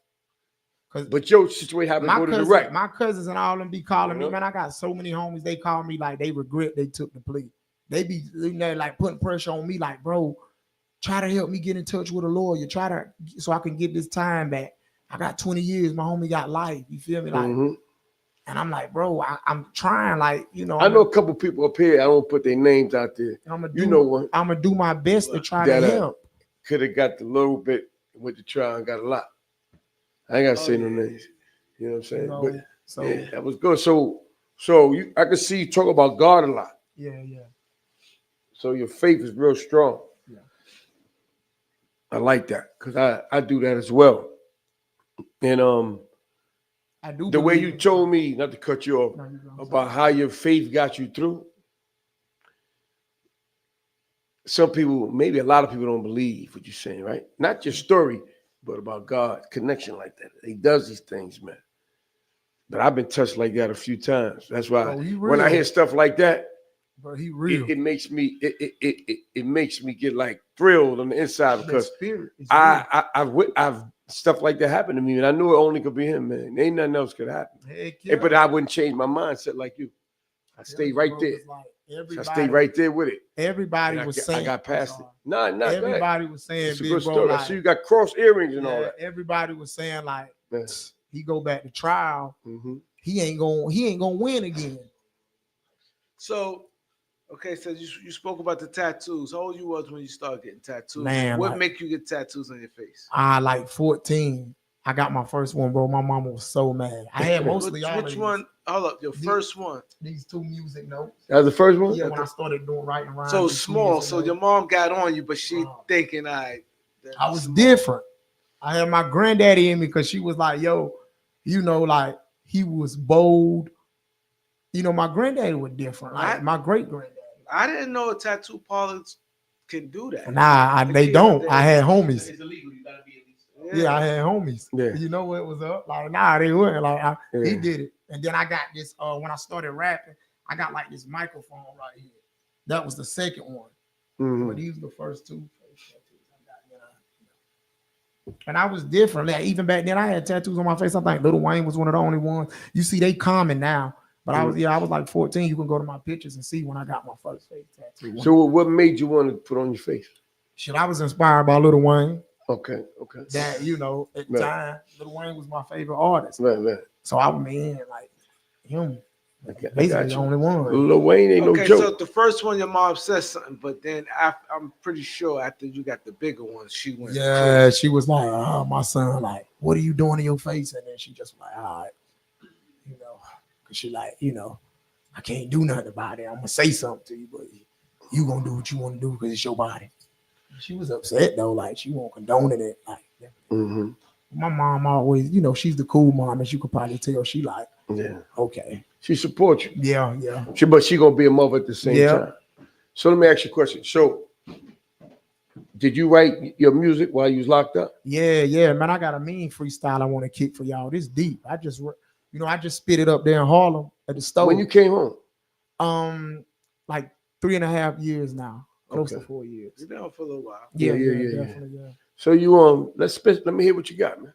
But your situation happened to go to the right. My cousins and all of them be calling me, man. I got so many homies, they call me like they regret they took the plea. They be, you know, like putting pressure on me, like, bro, try to help me get in touch with a lawyer. So I can get this time back. I got 20 years. My homie got life. You feel me? Like, and I'm like, bro, I'm trying, like, you know. I know a couple people up here. I don't put their names out there. You know what? I'm gonna do my best to try to help. Could have got the little bit with the trial and got a lot. I ain't gotta say no names. You know what I'm saying? No, but so yeah, that was good. So I can see you talk about God a lot. Yeah. So your faith is real strong. Yeah. I like that, because I do that as well. And I do the way you told me, not to cut you off, about how your faith got you through. Some people, maybe a lot of people, don't believe what you're saying, right? Not your story, but about God's connection like that. He does these things, man. But I've been touched like that a few times. That's why when I hear stuff like that, but he real. It makes me it makes me get like thrilled on the inside, because I've stuff like that happened to me, and I knew it only could be him, man. Ain't nothing else could happen. But I wouldn't change my mindset like you. I stayed right there. I stayed right there with it. Everybody was saying, I got past it. No, everybody was saying, it's a good story. Like, I see you got cross earrings and all that. Everybody was saying, like, he go back to trial. He ain't gonna win again. So, okay, so you spoke about the tattoos. How old you was when you started getting tattoos? Man, what make you get tattoos on your face? Like 14. I got my first one, bro. My mama was so mad. I had mostly all which one? Hold up, your first one. These two music notes. That was the first one? Yeah, when I started doing writing around. So small. So your mom got on you, but she thinking I was small. Different. I had my granddaddy in me, because she was like, yo, you know, like, he was bold. You know, my granddaddy was different. Like my great granddaddy. I didn't know tattoo parlors can do that. Nah, they don't. I had homies. It's illegal. You gotta be at least. Yeah, I had homies. Yeah. You know what was up? Like, nah, they wouldn't. Like, he did it. And then I got this, when I started rapping, I got like this microphone right here. That was the second one. But these were the first two. And I was different. Like, even back then, I had tattoos on my face. I think Lil Wayne was one of the only ones. You see, they common now. But I was like 14. You can go to my pictures and see when I got my first face tattoo. So what made you want to put on your face? Shit, I was inspired by Lil Wayne. Okay. That, you know, at the time, Lil Wayne was my favorite artist. Right. So I mean, like, him. Basically the only one. Lil Wayne ain't no joke. So the first one, your mom said something, but then I'm pretty sure after you got the bigger ones, she went. Yeah, crazy. She was like, oh, my son, like, what are you doing in your face? And then she just was like, all right, you know, because she like, you know, I can't do nothing about it. I'm gonna say something to you, but you gonna do what you want to do because it's your body. She was upset though, like she won't condone it. Like, my mom always, you know, she's the cool mom, as you could probably tell. She like, okay. She supports you. Yeah. But she gonna be a mother at the same time. So let me ask you a question. So Did you write your music while you was locked up? Yeah, man. I got a mean freestyle I want to kick for y'all. This deep. I just spit it up there in Harlem at the stove. When you came home? Like 3.5 years now, close to 4 years. You've been on for a little while. Yeah, definitely. Yeah. So you let me hear what you got, man.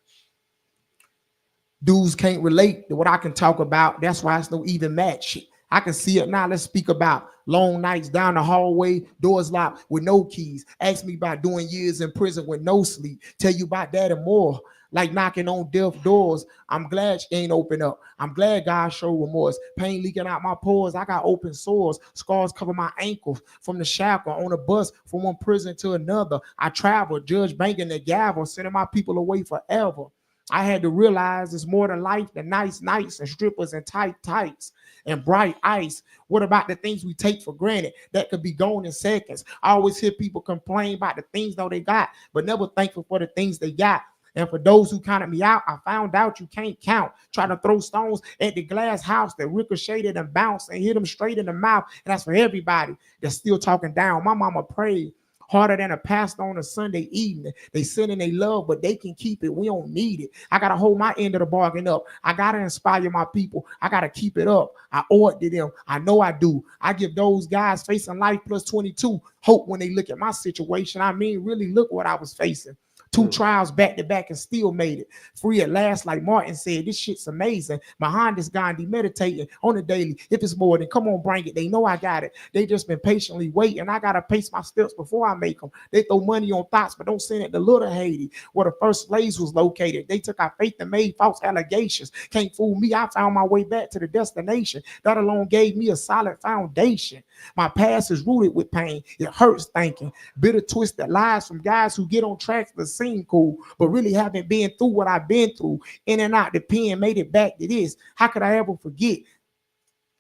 Dudes can't relate to what I can talk about. That's why it's no even match. I can see it now. Let's speak about long nights down the hallway, doors locked with no keys. Ask me about doing years in prison with no sleep. Tell you about that and more. Like knocking on death doors. I'm glad she ain't open up. I'm glad God showed remorse. Pain leaking out my pores. I got open sores. Scars cover my ankles from the shackle on a bus from one prison to another. I traveled, judge banging the gavel, sending my people away forever. I had to realize it's more than life than nice nights and strippers and tight tights and bright ice. What about the things we take for granted that could be gone in seconds? I always hear people complain about the things though they got, but never thankful for the things they got. And for those who counted me out, I found out you can't count. Trying to throw stones at the glass house that ricocheted and bounced and hit them straight in the mouth. And that's for everybody that's still talking down. My mama prayed harder than a pastor on a Sunday evening. They sending they love, but they can keep it. We don't need it. I got to hold my end of the bargain up. I got to inspire my people. I got to keep it up. I owe it to them. I know I do. I give those guys facing life plus 22 hope when they look at my situation. I mean, really look what I was facing. 2 trials back to back and still made it. Free at last, like Martin said, this shit's amazing. Behind this Gandhi meditating on the daily. If it's more, then come on, bring it. They know I got it. They just been patiently waiting. I got to pace my steps before I make them. They throw money on thoughts, but don't send it to Little Haiti, where the first slaves was located. They took our faith and made false allegations. Can't fool me. I found my way back to the destination. That alone gave me a solid foundation. My past is rooted with pain. It hurts thinking. Bitter twisted lies from guys who get on tracks that seem cool, but really haven't been through what I've been through. In and out the pen, made it back to this. How could I ever forget?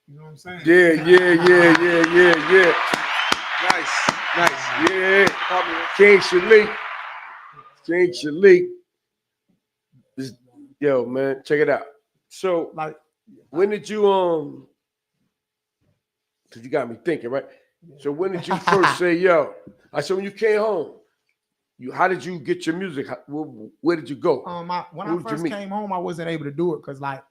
You know what I'm saying? Yeah. Nice. Yeah. King Shilec. Yo, man, check it out. So, like, when did you because you got me thinking, right? So when did you first say, yo? I said when you came home. How did you get your music? Where did you go? When I first came home, I wasn't able to do it because like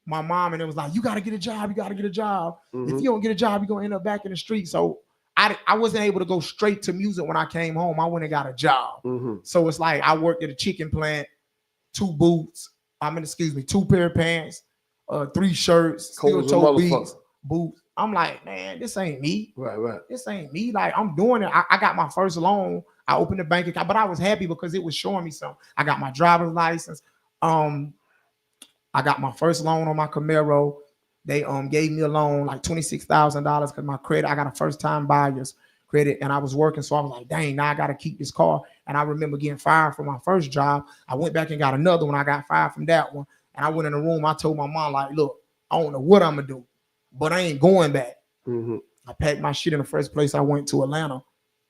my mom and it was like, you got to get a job. Mm-hmm. If you don't get a job, you're going to end up back in the street. So I wasn't able to go straight to music when I came home. I went and got a job. Mm-hmm. So it's like I worked at a chicken plant, 2 pair of pants, 3 shirts, still toe beats, boots. I'm like, man, this ain't me. Right. This ain't me. Like, I'm doing it. I got my first loan. I opened a bank account, but I was happy because it was showing me something. I got my driver's license. I got my first loan on my Camaro. They gave me a loan, like $26,000 because my credit, I got a first-time buyer's credit, and I was working. So I was like, dang, now I got to keep this car. And I remember getting fired from my first job. I went back and got another one. I got fired from that one. And I went in the room. I told my mom, like, look, I don't know what I'm going to do, but I ain't going back. Mm-hmm. I packed my shit in the first place I went to, Atlanta.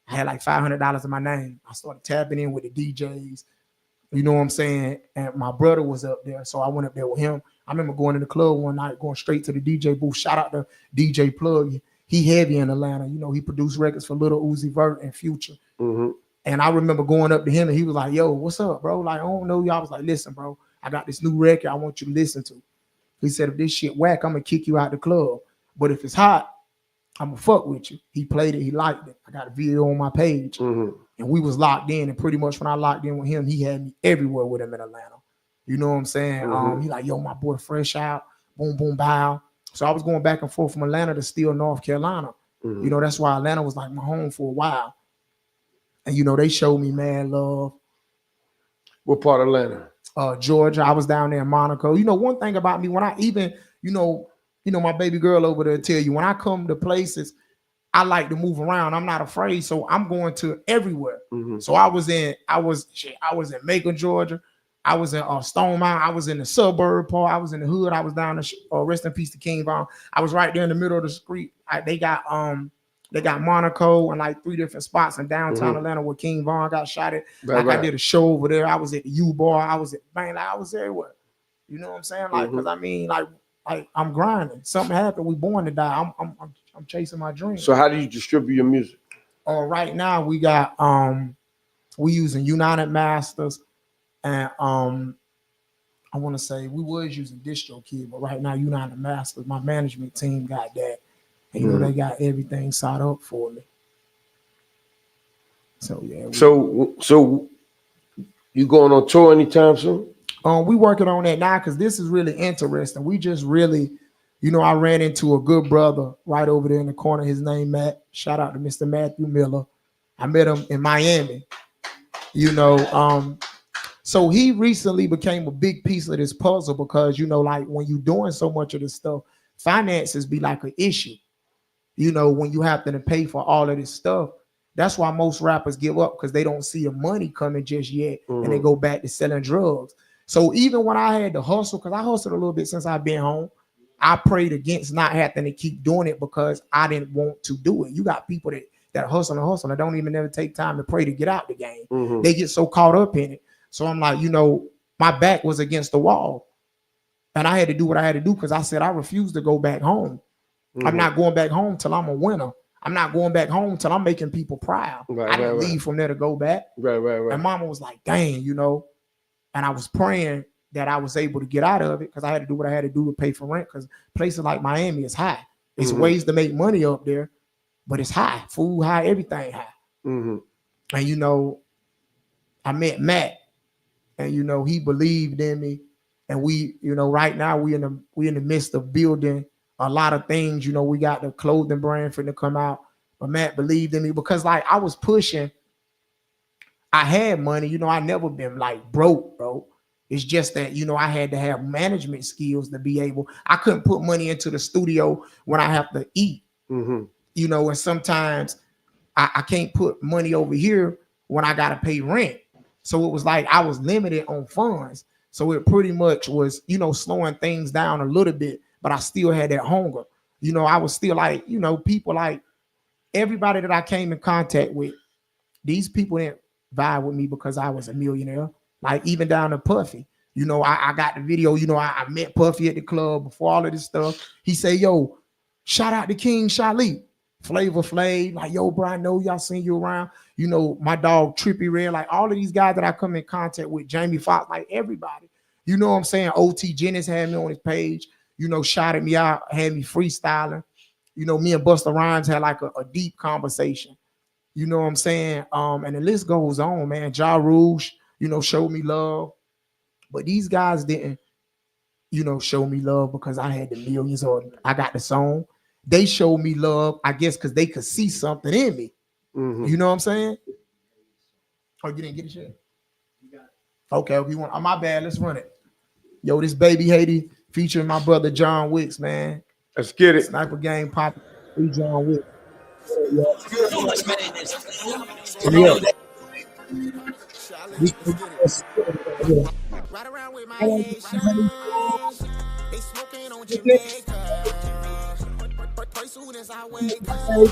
I had like $500 in my name. I started tapping in with the DJs. You know what I'm saying? And my brother was up there, so I went up there with him. I remember going to the club one night, going straight to the DJ booth. Shout out to DJ Plug. He heavy in Atlanta. You know, he produced records for Lil Uzi Vert and Future. Mm-hmm. And I remember going up to him, and he was like, yo, what's up, bro? Like, I don't know you. I was like, listen, bro, I got this new record I want you to listen to. He said, if this shit whack, I'm going to kick you out the club. But if it's hot, I'm gonna fuck with you. He played it. He liked it. I got a video on my page. Mm-hmm. And we was locked in. And pretty much when I locked in with him, he had me everywhere with him in Atlanta. You know what I'm saying? Mm-hmm. He like, yo, my boy fresh out. Boom, boom, bow. So I was going back and forth from Atlanta to still North Carolina. Mm-hmm. You know, that's why Atlanta was like my home for a while. And, you know, they showed me mad love. What part of Atlanta? Georgia. I was down there in Monaco. You know, one thing about me, when I even, you know, my baby girl over there tell you, when I come to places, I like to move around. I'm not afraid. So I'm going to everywhere. Mm-hmm. So I was in Macon, Georgia. I was in Stone Mountain. I was in the suburb part. I was in the hood. I was down the rest in peace to King Von. I was right there in the middle of the street. They got Monaco and like 3 different spots in downtown Atlanta where King Von got shot at. I did a show over there. I was at the U-Bar. I was at Bang. I was everywhere. You know what I'm saying? Like, because I mean, like I'm grinding. Something happened. We born to die. I'm chasing my dream. So how do you distribute your music? Right now we got We using United Masters, and I want to say we was using DistroKid, but right now United Masters, my management team got that. And, you know, they got everything set up for me. So yeah. So you going on tour anytime soon? We working on that now because this is really interesting. We just really, you know, I ran into a good brother right over there in the corner. His name Matt. Shout out to Mr. Matthew Miller. I met him in Miami. You know, so he recently became a big piece of this puzzle because, you know, like when you're doing so much of this stuff, finances be like an issue. You know, when you have to pay for all of this stuff. That's why most rappers give up because they don't see the money coming just yet, and they go back to selling drugs. So even when I had to hustle, because I hustled a little bit since I've been home, I prayed against not having to keep doing it because I didn't want to do it. You got people that hustle and don't even ever take time to pray to get out the game. They get so caught up in it. So I'm like, you know, my back was against the wall, and I had to do what I had to do because I said I refuse to go back home. I'm not going back home till I'm a winner. I'm not going back home till I'm making people proud. I didn't leave from there to go back. Right. And mama was like, dang, you know, and I was praying that I was able to get out of it because I had to do what I had to do to pay for rent because places like Miami is high. It's ways to make money up there, but it's high. Food high, everything high. And, you know, I met Matt, and, you know, he believed in me. And we, you know, right now we in the midst of building a lot of things. You know, we got the clothing brand for to come out, but Matt believed in me because like I was pushing. I had money, you know, I never been like broke, bro. It's just that, you know, I had to have management skills to be able, I couldn't put money into the studio when I have to eat, you know, and sometimes I can't put money over here when I got to pay rent. So it was like, I was limited on funds. So it pretty much was, you know, slowing things down a little bit, but I still had that hunger. You know, I was still like, you know, people like everybody that I came in contact with, these people didn't vibe with me because I was a millionaire. Like even down to Puffy, you know, I got the video, you know, I met Puffy at the club before all of this stuff. He said, yo, shout out to King Shilec, Flavor Flav, like, yo, bro, I know y'all seen you around. You know, my dog Trippie Redd, like all of these guys that I come in contact with, Jamie Foxx, like everybody. You know what I'm saying? OT Jennings had me on his page, you know, shouted me out, had me freestyling. You know, me and Busta Rhymes had like a deep conversation. You know what I'm saying? And the list goes on, man. Ja Rouge, you know, showed me love. But these guys didn't, you know, show me love because I had the millions or I got the song. They showed me love, I guess, because they could see something in me. You know what I'm saying? Oh, you didn't get it yet? Okay, if you want, my bad, let's run it. Yo, this Baby Haiti featuring my brother John Wicks, man. Let's get it. Sniper Gang Pop, John Wicks. So much better in this. Right around with my Haitians, they smoking on Jamaica. But soon as I wake up,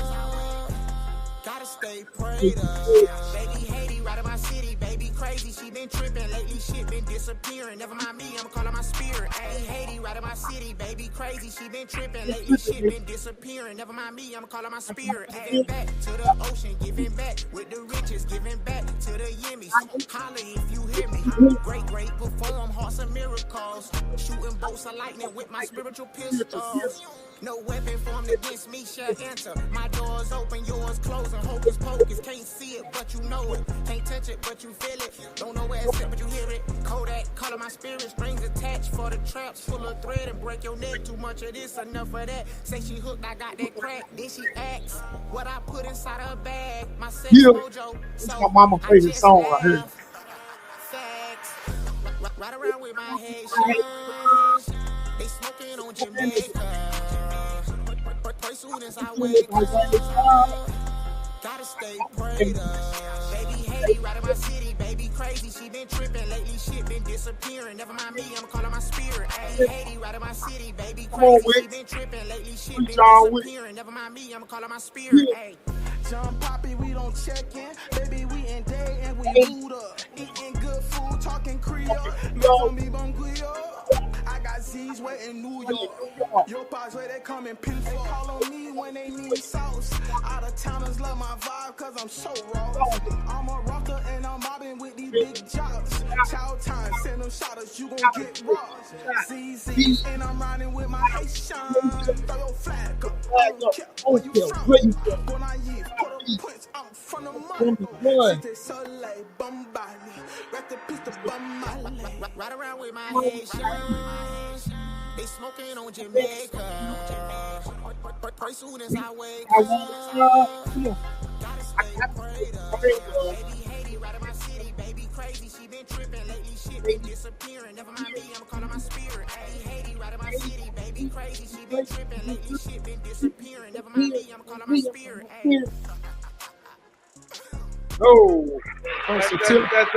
gotta stay prayed up. Baby Haiti, right in my city, baby crazy. She been tripping lately, shit been disappearing. Never mind me, I'm calling my spirit. Hey Haiti, right in my city, baby crazy. She been tripping lately, shit been disappearing. Never mind me, I'm calling my spirit. Giving back to the ocean, giving back with the riches, giving back to the yimmies. Holla if you hear me. Great perform, hearts of miracles. Shooting bolts of lightning with my spiritual pistols. No weapon formed against me shall answer. My door's open, yours closed, and hocus pocus. Can't see it, but you know it. Can't touch it, but you feel it. Don't know where it's at, but you hear it. Kodak, color my spirit, strings attached for the traps. Full of thread and break your neck. Too much of this, enough of that. Say she hooked, I got that crack. Then she asks what I put inside her bag. My sex mojo. It's my mama's favorite song right here. Facts. Right around with my Haitians. They smoking on Jamaica. But soon as I wake up, gotta stay prayed up. Baby Haiti, right in my city, baby crazy. She been tripping lately, shit been disappearing. Never mind me, I'm calling my spirit. Hey Haiti, right in my city, baby crazy. She been tripping lately, shit been disappearing. Never mind me, I'm calling my spirit. Hey. John Poppy, we don't check in. Baby, we in day and we boot up. Eating good food, talking Creole. Me from me bon Creole. I got got Z's wet in New York. Your boys where they come in pin for. They call on me when they need sauce. Out of towners love my vibe cause I'm so raw. I'm a rocker and I'm mobbing with these big jobs. Chow time, send them shotters, you gon' get robbed. ZZ, and I'm riding with my Haitian. Throw your flag up, I don't care where you from. When I eat, put a punch out from the mud. C'était soleil, bombali. Rest the piece to bombali. Ride around with my Haitians. They smoking on Jamaica. But soon as I wake up, gotta stay prayed up. Baby Haiti, right in my city. Baby crazy, she been tripping lately. Shit been disappearing. Never mind me, I'm calling my spirit. Hey, Haiti, right in my city. Baby crazy, she been tripping lately. Shit been disappearing. Never mind me, I'm calling my spirit. Hey. Oh, That's dope right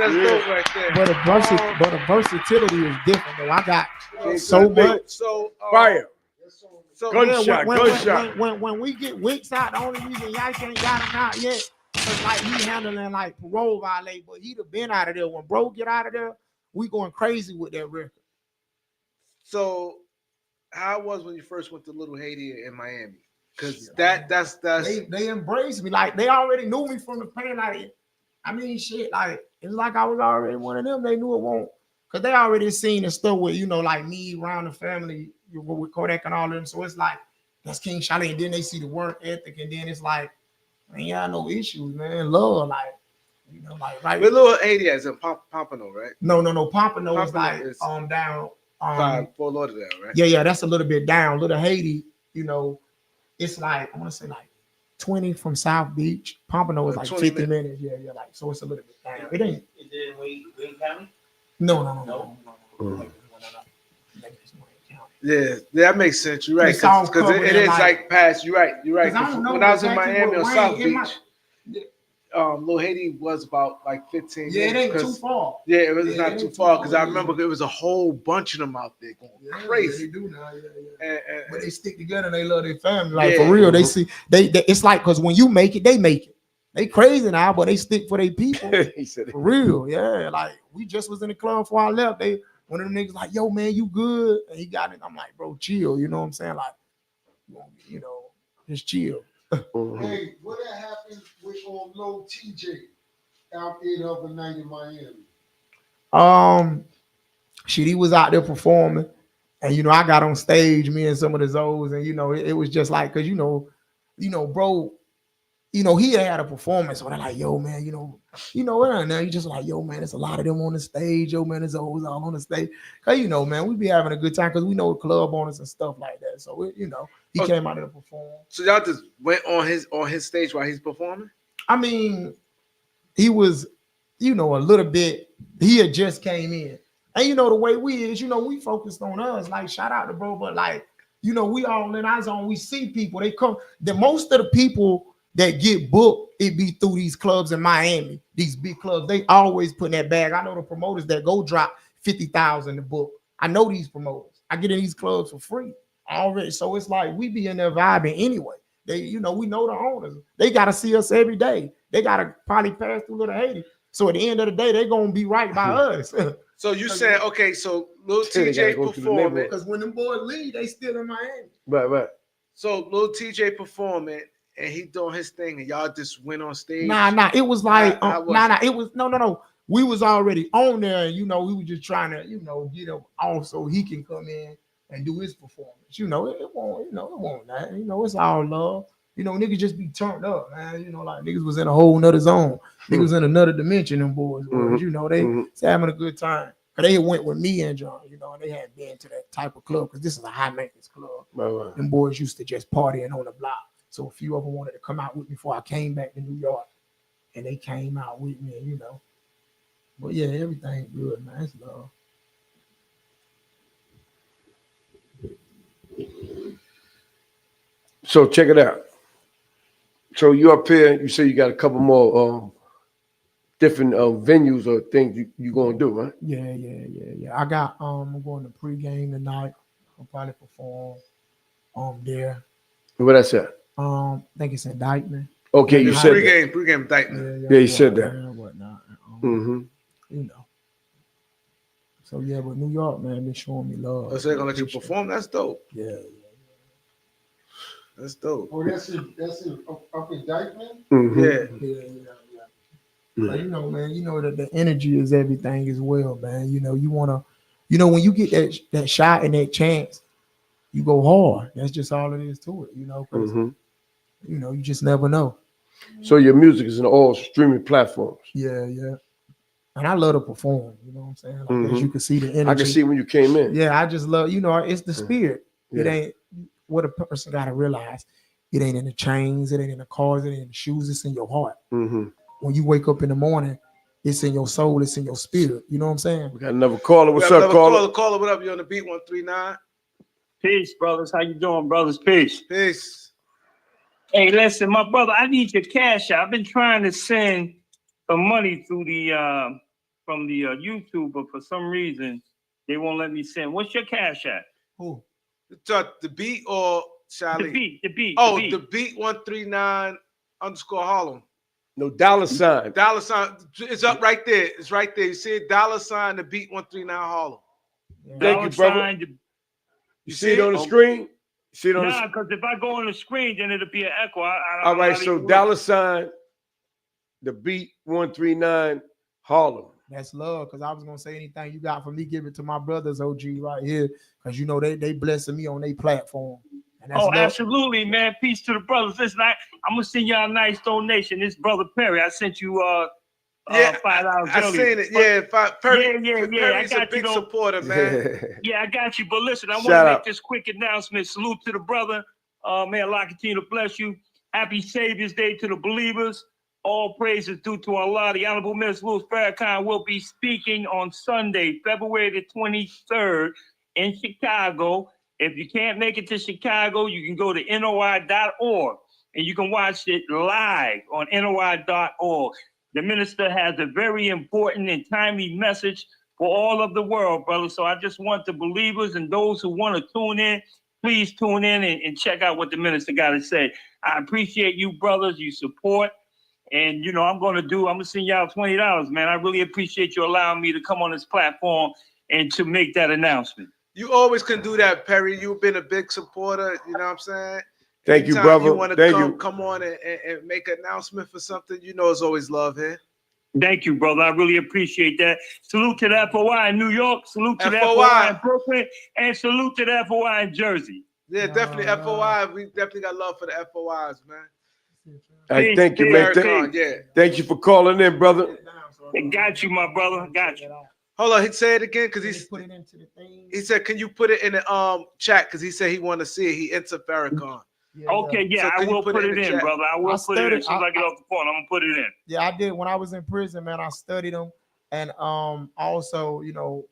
there. But the versatility is different though. I got so much. So Fire. So Gunshot, gunshot. When we get Wicks out, the only reason y'all ain't got him out yet is like he handling like parole violate, but he'd have been out of there. When bro get out of there, we going crazy with that record. So how it was when you first went to Little Haiti in Miami? Because that's they embraced me. Like they already knew me from the pain. Like, I mean, shit, like it's like I was already one of them. They knew it won't. Cause they already seen the stuff with, you know, like me around the family with Kodak and all of them. So it's like, that's King Shilec. And then they see the work ethic. And then it's like, man, yeah, no issues, man. Love, like, you know, like right. But Little Haiti is in Pompano, right? No. Pompano is like down. Fort Lauderdale, right? Yeah, that's a little bit down. Little Haiti, you know, it's like, I want to say like 20 from South Beach. Pompano is like 50 minutes. Yeah, like, so it's a little bit down. It ain't. Is it in Wayne County? No. Yeah, that makes sense. You're right. Because it is like past. You're right. When I was in Miami on South Beach, Little Haiti was about like 15 Yeah, it ain't too far. Yeah, it was not too far because I remember there was a whole bunch of them out there going crazy. They do now, And but they stick together and they love their family. Like for real, they see they it's like because when you make it, they make it. They crazy now, but they stick for their people. He said for real, yeah. Like we just was in the club before I left. One of them niggas like, yo, man, you good? And he got it. I'm like, bro, chill. You know what I'm saying? Like, you know, just chill. Hey, what that happened with Lil TJ out there the other night in Miami? Shit, he was out there performing, and you know, I got on stage, me and some of the Zoes, and you know, it was just like, cause you know, bro, you know, he had a performance, so they're like, yo, man, you know, and now you just like, yo, man, there's a lot of them on the stage, yo, man, there's always all on the stage, cause you know, man, we be having a good time, cause we know club owners and stuff like that, so you know, he came out there to perform. So y'all just went on his stage while he's performing? I mean, he was, you know, a little bit. He had just came in, and you know the way we is, you know, we focused on us. Like shout out to bro, but like, you know, we all in our zone. We see people. They come. The most of the people that get booked, it be through these clubs in Miami, these big clubs. They always put in that bag. I know the promoters that go drop 50,000 to book. I know these promoters. I get in these clubs for free already. So it's like we be in there vibing anyway. They, you know, we know the owners. They got to see us every day. They got to probably pass through Little Haiti. So at the end of the day, they're going to be right by us. So you saying, okay, so Lil TJ performing. Because when them boys leave, they still in Miami. Right. So Lil TJ performing and he doing his thing and y'all just went on stage? Nah. It was like, it was, no. We was already on there and, you know, we were just trying to, you know, get him off so he can come in and do his performance. You know, it won't that. You know, it's all love. You know, niggas just be turned up, man. You know, like niggas was in a whole nother zone. Niggas was in another dimension, them boys. You know, they was having a good time. Cause they went with me and John, you know, and they had been to that type of club because this is a high maintenance club. Right. Them boys used to just partying on the block. So a few of them wanted to come out with me before I came back to New York. And they came out with me, you know. But yeah, everything good, man. It's love. So check it out. So you up here, you say you got a couple more different venues or things you gonna do, right? Yeah. I got I'm going to pregame tonight. I'll probably perform there. What that's at? I think it's Indictment. Okay, you said pregame Indictment. Yeah, you said that. And whatnot. Mm-hmm. You know. So yeah, but New York, man, been showing me love. Oh, so they're gonna let you perform? That's dope. Yeah. That's dope. Oh, that's in up in Dykeman? Yeah. But you know, man, you know that the energy is everything as well, man. You know, you wanna, you know, when you get that shot and that chance, you go hard. That's just all it is to it, you know, because you know, you just never know. So your music is in all streaming platforms. Yeah. And I love to perform, you know what I'm saying? Like, as you can see the energy. I can see when you came in. Yeah, I just love, you know, it's the spirit. Yeah. It ain't what a person gotta realize. It ain't in the chains, it ain't in the cars, it ain't in the shoes, it's in your heart. When you wake up in the morning, it's in your soul, it's in your spirit. You know what I'm saying? We got another caller. What's up, caller? Caller, what up? You on the beat 139? Peace, brothers. How you doing, brothers? Peace. Peace. Hey, listen, my brother, I need your cash out. I've been trying to send some money through the from the YouTube, but for some reason they won't let me send. What's your cash at? Who? The beat or Shilec? The beat. Oh, the beat 139 _ Harlem. No, $. Dollar sign. It's up right there. It's right there. You see it? $, the beat 139 Harlem. Thank you, brother. You see it on the screen? See it on nah, because if I go on the screen, then it'll be an echo. All right, so $, the beat 139 Harlem. That's love, because I was gonna say anything you got for me, give it to my brothers, OG, right here, because you know they blessing me on their platform. And that's love. Absolutely, man. Peace to the brothers. Listen, I'm gonna send y'all a nice donation. This brother Perry, I sent you $5. I seen it. Yeah, Perry's I got a big supporter, man. Yeah, I got you. But listen, I want Shout to make out. this quick announcement. Salute to the brother. May Allah continue to bless you. Happy Savior's Day to the believers. All praise is due to Allah. The Honorable Minister Louis Farrakhan will be speaking on Sunday, February the 23rd in Chicago. If you can't make it to Chicago, you can go to NOI.org and you can watch it live on NOI.org. The minister has a very important and timely message for all of the world, brother. So I just want the believers and those who want to tune in, please tune in and check out what the minister got to say. I appreciate you, brothers, you support. And, you know, I'm going to send y'all $20, man. I really appreciate you allowing me to come on this platform and to make that announcement. You always can do that, Perry. You've been a big supporter. You know what I'm saying? Thank you, brother. You want Thank to you. come on and make an announcement for something, you know, it's always love here. Thank you, brother. I really appreciate that. Salute to the FOI in New York. Salute to the FOI in Brooklyn. And salute to the FOI in Jersey. Yeah, definitely. FOI. We definitely got love for the FOIs, man. Hey, thank you, man. Thank you for calling in, brother. Got you, my brother. Got you. Hold on, he said it again because he said, "Can you put it in the chat?" Because he said he want to see it. He entered Farrakhan. Okay, yeah, So I will put it in, brother. I will put it in. As soon as I get off the phone, I'm gonna put it in. Yeah, I did. When I was in prison, man, I studied them, and also, you know,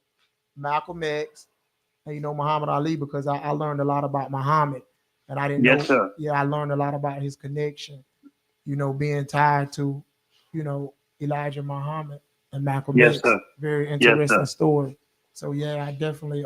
Malcolm X, and you know, Muhammad Ali, because I learned a lot about Muhammad, and I didn't know. Sir. Yeah, I learned a lot about his connection, you know, being tied to, you know, Elijah Muhammad and Malcolm X. Sir. Very interesting story. So yeah, I definitely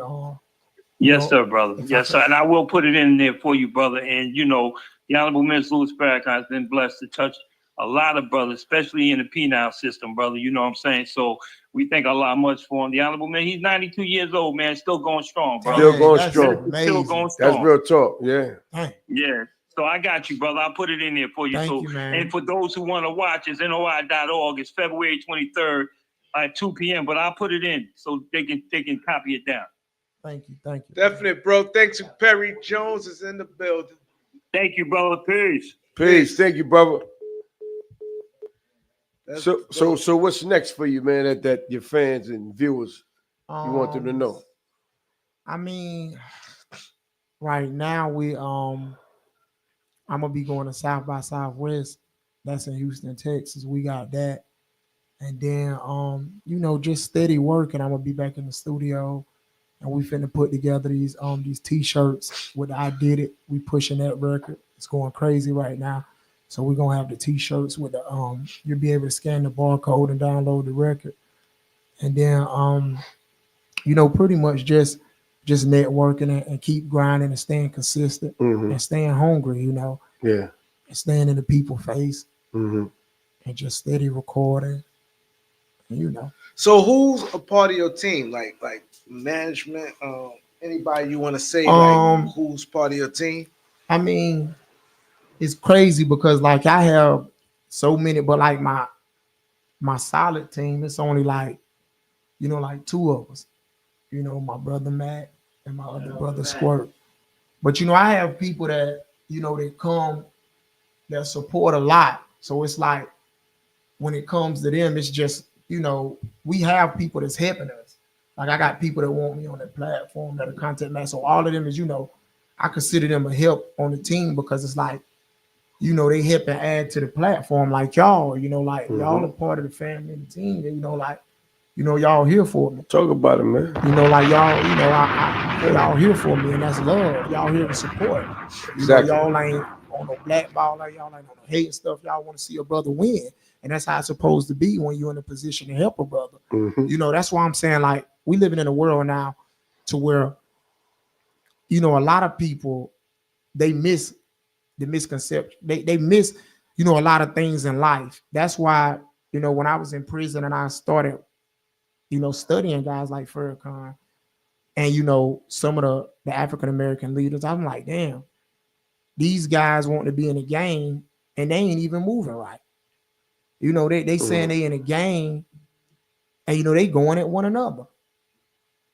Yes, sir, brother. Yes, sir. And I will put it in there for you, brother. And you know, the Honorable Minister Louis Farrakhan has been blessed to touch a lot of brothers, especially in the penal system, brother. You know what I'm saying? So we thank Allah much for him. The Honorable Man, he's 92 years old, man, still going strong, bro. Still going strong. Still going strong. That's real talk. Yeah. Yeah. So I got you, brother. I'll put it in there for you. Thank you, man. And for those who want to watch, it's NOI.org. It's February 23rd at 2 p.m. But I'll put it in so they can copy it down. Thank you. Definitely, bro. Thanks to Perry Jones is in the building. Thank you, brother. Peace. Thank you, brother. So what's next for you, man? That your fans and viewers you want them to know? I mean, right now I'm gonna be going to South by Southwest. That's in Houston, Texas. We got that, and then you know, just steady work, and I'm gonna be back in the studio. And we finna put together these t-shirts with I Did It. We pushing that record. It's going crazy right now. So we're gonna have the t-shirts with the you'll be able to scan the barcode and download the record. And then you know, pretty much just networking and keep grinding and staying consistent and staying hungry, you know. Yeah. And staying in the people's face and just steady recording. And, you know. So who's a part of your team? Like management? Anybody you want to say? Who's part of your team? I mean, it's crazy because like I have so many, but like my solid team, it's only like, like two of us. My brother Matt and my other brother Squirt. But I have people that, they come that support a lot. So it's like when it comes to them, it's just, we have people that's helping us. Like I got people that want me on that platform that are content man. So all of them is, I consider them a help on the team because it's like, they help and add to the platform like y'all, like y'all are part of the family and the team, like, y'all here for me. Talk about it, man. Like y'all, y'all here for me, and that's love. Y'all here to support. Exactly. Y'all ain't on no blackball, like y'all ain't on no hate stuff. Y'all want to see a brother win, and that's how it's supposed to be when you're in a position to help a brother. That's why I'm saying like we living in a world now to where, a lot of people they miss the misconception. They miss, a lot of things in life. That's why, when I was in prison and I started, studying guys like Farrakhan and, some of the African-American leaders, I'm like, damn, these guys want to be in a game and they ain't even moving right. They saying they in a game and, they going at one another.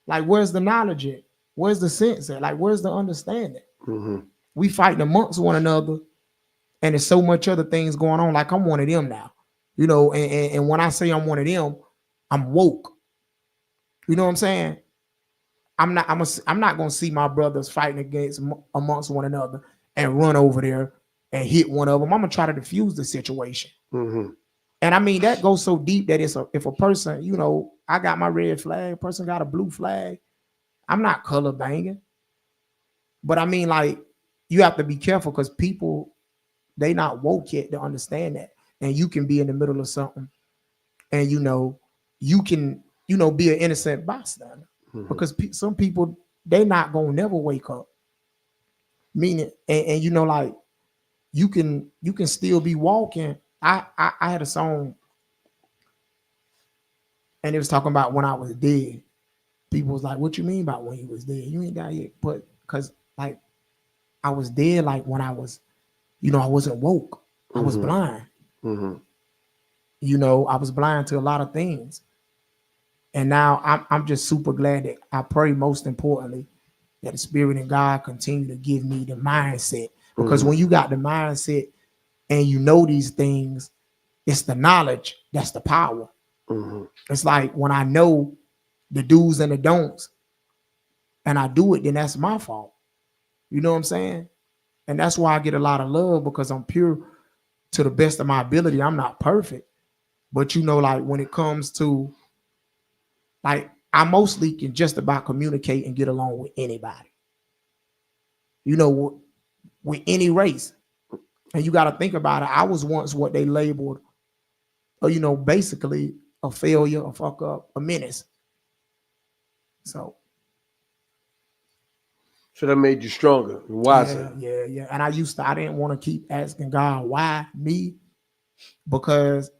Like, where's the knowledge at? Where's the sense at? Like, where's the understanding? We fighting amongst one another and there's so much other things going on. Like I'm one of them now, and when I say I'm one of them, I'm woke. You know what I'm saying? I'm not gonna see my brothers fighting amongst one another and run over there and hit one of them. I'm gonna try to diffuse the situation. And I mean that goes so deep that if a person, I got my red flag, person got a blue flag, I'm not color banging. But I mean, like, you have to be careful because people, they not woke yet to understand that. And you can be in the middle of something and, you can, be an innocent bystander because some people, they not going to never wake up. Meaning, and like, you can still be walking. I had a song and it was talking about when I was dead. People was like, what you mean about when you was dead? You ain't died yet. But because like I was dead, like when I was, I wasn't woke. I was blind. I was blind to a lot of things. And now I'm just super glad that I pray most importantly that the Spirit and God continue to give me the mindset. Because when you got the mindset and you know these things, it's the knowledge that's the power. It's like when I know the do's and the don'ts and I do it, then that's my fault. You know what I'm saying? And that's why I get a lot of love because I'm pure to the best of my ability. I'm not perfect. But like when it comes to like I mostly can just about communicate and get along with anybody. With any race. And you got to think about it. I was once what they labeled, basically a failure, a fuck up, a menace. So that made you stronger and wiser. Yeah. And I didn't want to keep asking God, why me? Because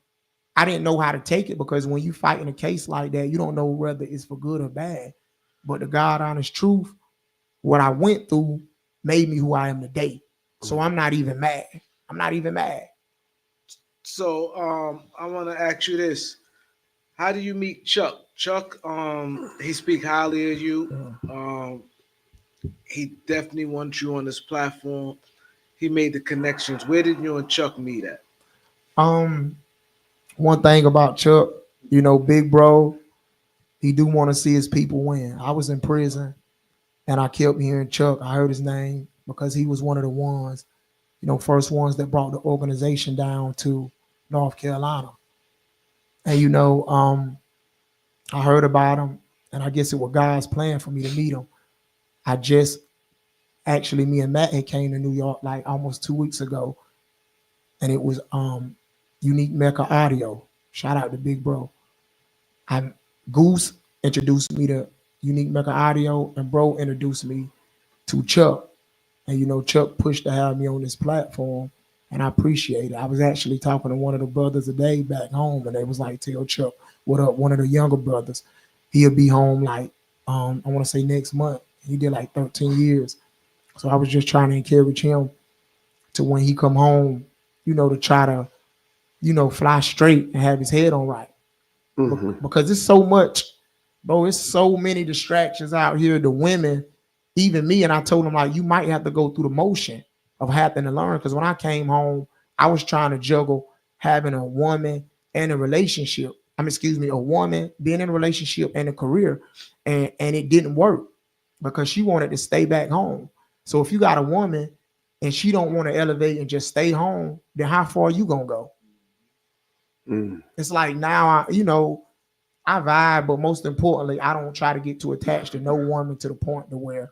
I didn't know how to take it. Because when you fight in a case like that, you don't know whether it's for good or bad. But the God honest truth, what I went through made me who I am today. So I'm not even mad. So I want to ask you this. How do you meet Chuck? Chuck, he speak highly of you. He definitely wants you on this platform. He made the connections. Where did you and Chuck meet at? One thing about Chuck, big bro, he do want to see his people win. I was in prison and I kept hearing Chuck. I heard his name because he was one of the ones, first ones that brought the organization down to North Carolina. And, I heard about him and I guess it was God's plan for me to meet him. Me and Matt had came to New York like almost 2 weeks ago. And it was Unique Mecca Audio. Shout out to Big Bro. Goose introduced me to Unique Mecca Audio and Bro introduced me to Chuck. And Chuck pushed to have me on this platform. and I appreciate it. I was actually talking to one of the brothers today back home, and they was like, "Tell Chuck, what up?" One of the younger brothers, he'll be home like I want to say next month. He did like 13 years, so I was just trying to encourage him to when he come home, to try to, fly straight and have his head on right. Because it's so much, bro. It's so many distractions out here. The women, even me, and I told him like, you might have to go through the motion of having to learn. Because when I came home, I was trying to juggle having a woman and a relationship. A woman being in a relationship and a career, and it didn't work because she wanted to stay back home. So if you got a woman and she don't want to elevate and just stay home, then how far are you gonna go? It's like now I vibe, but most importantly, I don't try to get too attached to no woman to the point to where,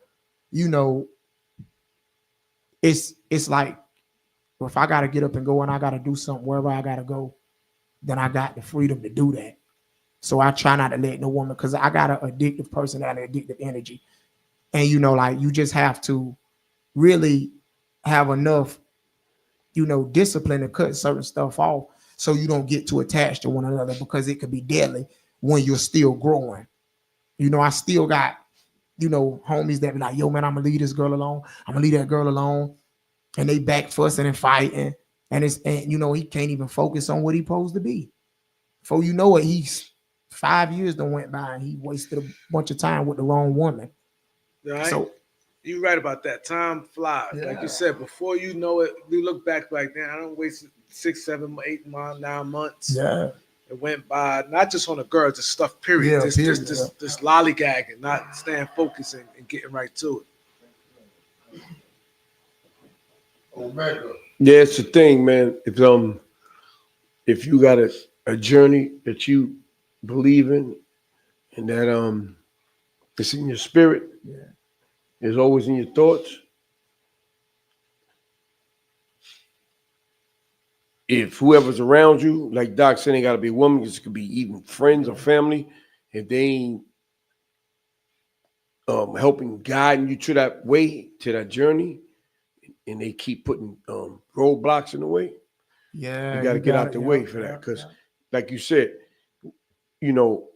it's like, if I gotta get up and go and I gotta do something wherever I gotta go, then I got the freedom to do that. So I try not to let no woman, because I got an addictive personality, addictive energy. And you just have to really have enough, discipline to cut certain stuff off so you don't get too attached to one another, because it could be deadly when you're still growing. I still got, homies that be like, yo, man, I'm gonna leave this girl alone. I'm gonna leave that girl alone. And they back fussing and fighting. And he can't even focus on what he's supposed to be. Before you know it, he's 5 years that went by and he wasted a bunch of time with the wrong woman. Right. So you're right about that. Time flies. Yeah. Like you said, before you know it, we look back like, man, I don't waste 6, 7, 8, 9 months. Yeah. It went by, not just on the girls, just stuff, period. Yeah, This lollygagging, not staying focused and getting right to it. Omega. Yeah, it's the thing, man. If you got a journey that you believe in, and that it's in your spirit, it's always in your thoughts. If whoever's around you, like Doc said, ain't got to be a woman, it could be even friends or family, if they ain't helping guiding you to that way, to that journey, and they keep putting roadblocks in the way, you got to get out the way for that. Because, like you said, no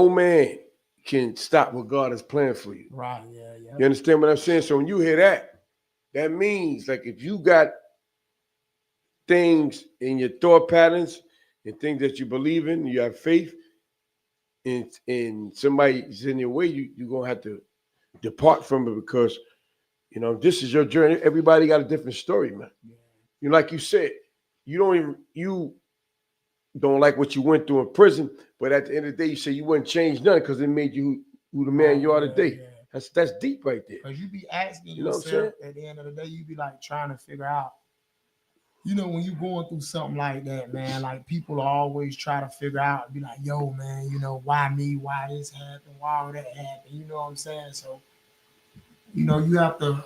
man can stop what God has planned for you. Right, yeah. You understand what I'm saying? So when you hear that, that means like if you got things in your thought patterns and things that you believe in, you have faith, and somebody's in your way, you're going to have to depart from it, because, this is your journey. Everybody got a different story, man. Yeah. Like you said, you don't like what you went through in prison, but at the end of the day, you say you wouldn't change nothing because it made you who the man you are today. Yeah. That's deep right there. Because you be asking yourself at the end of the day, you be like trying to figure out, when you're going through something like that, man, like people always try to figure out, be like, yo, man, why me? Why this happened? Why all that happened? You know what I'm saying? So, you have to,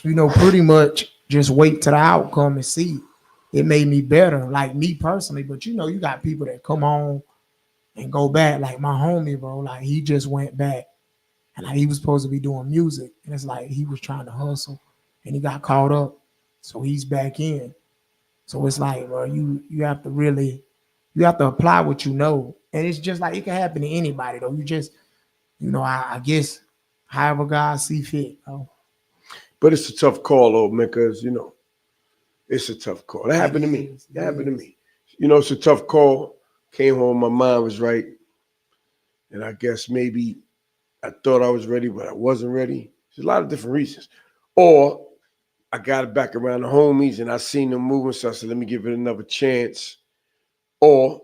pretty much just wait to the outcome and see. It made me better, like me personally. But you got people that come on and go back, like my homie, bro. Like he just went back, and like he was supposed to be doing music, and it's like he was trying to hustle, and he got caught up, so he's back in. So it's like, bro, you have to really, you have to apply what you know, and it's just like it can happen to anybody, though. You just, I guess, however God see fit. But it's a tough call, though, man, because it's a tough call. That happened to me. That happened to me. It's a tough call. Came home, my mind was right. And I guess maybe I thought I was ready, but I wasn't ready. There's a lot of different reasons. Or I got it back around the homies and I seen them moving, so I said, let me give it another chance. Or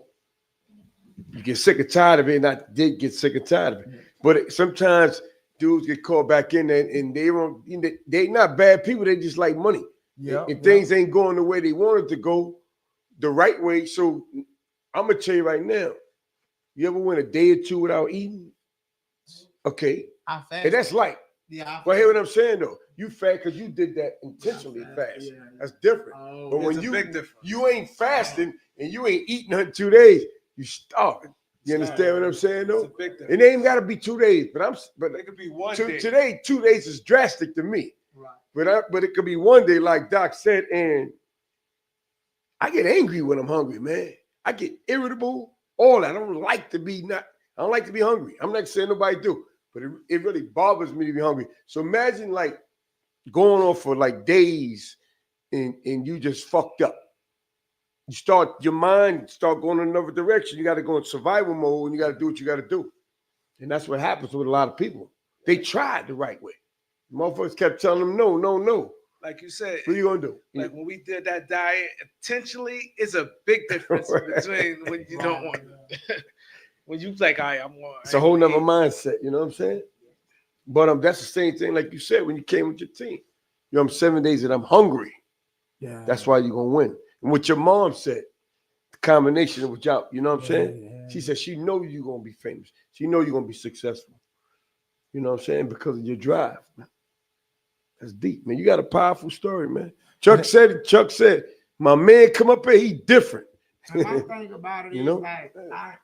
you get sick and tired of it, and I did get sick and tired of it. But sometimes dudes get called back in there and they not bad people, they just like money. Yeah, and things ain't going the way they wanted to go, the right way. So I'm gonna tell you right now, you ever went a day or two without eating? Okay. And that's light. Yeah. But hear what I'm saying though. You fast because you did that intentionally fast. Yeah. That's different. But when you ain't fasting and you ain't eating in 2 days, you starving. You understand what I'm saying though? It ain't gotta be 2 days, but it could be 1 day. Today, 2 days is drastic to me. Right. But it could be one day, like Doc said, and I get angry when I'm hungry, man. I get irritable, all that. I don't like to be hungry. I'm not saying nobody do, but it really bothers me to be hungry. So imagine like going on for like days and you just fucked up. Your mind start going in another direction. You got to go in survival mode and you got to do what you got to do. And that's what happens with a lot of people. They tried the right way. Motherfuckers kept telling them, no. Like you said, what are you going to do? Like when we did that diet intentionally, it's a big difference between when you don't want it. When you like, I'm going. It's a whole nother mindset, you know what I'm saying? But that's the same thing like you said when you came with your team. You know, I'm 7 days that I'm hungry. Yeah. That's why you're going to win. And what your mom said, the combination of y'all, you know what I'm saying? Yeah. She said she know you're going to be famous. She know you're going to be successful. You know what I'm saying? Because of your drive, man. That's deep, man. You got a powerful story, man. Chuck said, my man come up here, he different. And my thing about it is like, I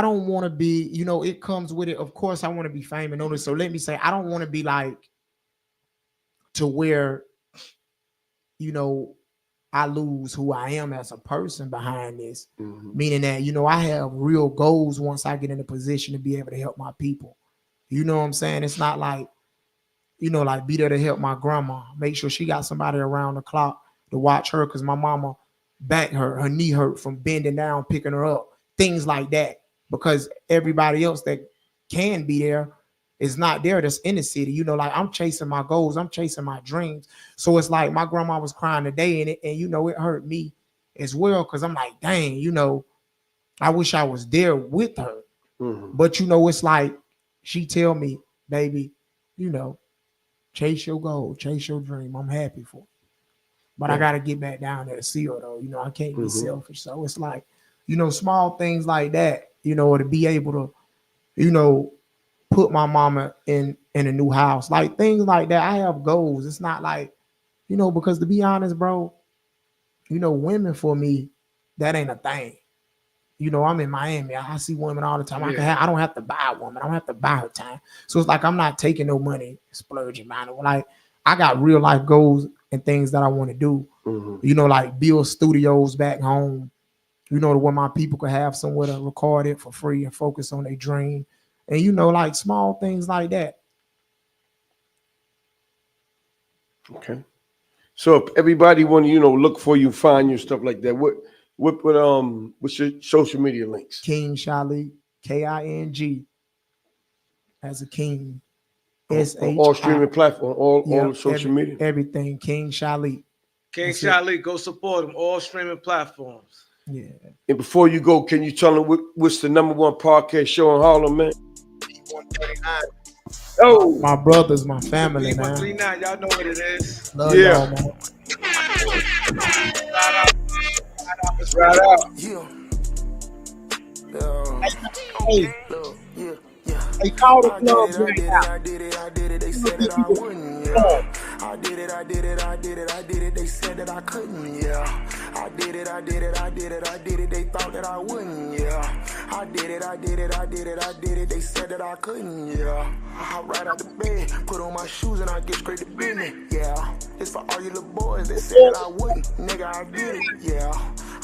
don't want to be, it comes with it. Of course, I want to be famous. So let me say, I don't want to be like to where, I lose who I am as a person behind this. Mm-hmm. Meaning that, I have real goals once I get in a position to be able to help my people. You know what I'm saying? It's not like, like be there to help my grandma, make sure she got somebody around the clock to watch her because my mama back hurt, her knee hurt from bending down, picking her up, things like that. Because everybody else that can be there is not there that's in the city. Like I'm chasing my goals, I'm chasing my dreams. So it's like my grandma was crying today and it hurt me as well because I'm like, dang, I wish I was there with her. Mm-hmm. But it's like she tell me, baby, chase your goal, chase your dream. I'm happy for it. But I got to get back down there to see her, though. I can't be selfish. So it's like, small things like that, to be able to, put my mama in a new house. Like things like that. I have goals. It's not like, because to be honest, bro, women for me, that ain't a thing. I'm in Miami. I see women all the time. I don't have to buy a woman. I don't have to buy her time. So it's like I'm not taking no money, splurging on it. Like I got real life goals and things that I want to do. Mm-hmm. Like build studios back home. To where my people could have somewhere to record it for free and focus on their dream. And like small things like that. Okay. So if everybody want to, look for you, find you, stuff like that, what's your social media links? King Shilec, King as a King. All streaming platform, all social media. Everything. King Shilec. King Shilec, go support him. All streaming platforms. Yeah. And before you go, can you tell them what's the #1 podcast show in Harlem, man? 139. Oh, my brothers, my family, man. 139, y'all know what it is. Love y'all, man. Right out. Yeah. Hey. Hey, call the club right now. I did it. They said that I wouldn't. Yeah. I did it. They said that I couldn't. Yeah. I did it. They thought that I wouldn't. Yeah. I did it. They said that I couldn't. Yeah. I hop right out the bed, put on my shoes, and I get straight to business. Yeah. It's for all you little boys that said that I wouldn't. Nigga, I did it. Yeah.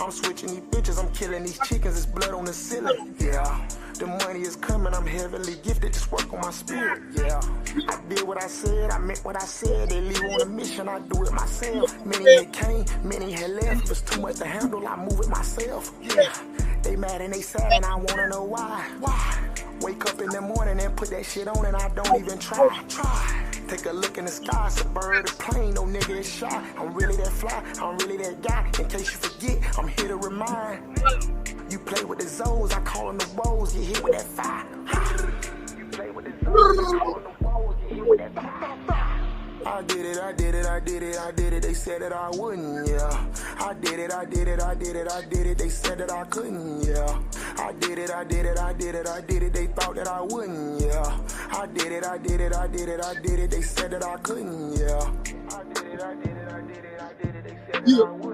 I'm switching these bitches. I'm killing these chickens. It's blood on the ceiling. Yeah. The money is coming, I'm heavily gifted, just work on my spirit, yeah. I did what I said, I meant what I said. They leave on a mission, I do it myself. Many had came, many had left. It was too much to handle, I move it myself, yeah. They mad and they sad and I wanna know why. Wake up in the morning and put that shit on and I don't even try. Take a look in the sky, it's a bird, a plane, no nigga is shy. I'm really that fly, I'm really that guy. In case you forget, I'm here to remind. You play with the Zoes, I call them the woes, you hit with that fire. You play with the Zoes, I call them the woes, you hit with that fire. I did it, they said that I wouldn't, yeah. I did it, they said that I couldn't, yeah. I did it, they thought that I wouldn't, yeah. I did it, they said that I couldn't, yeah. I did it, they said that I wouldn't.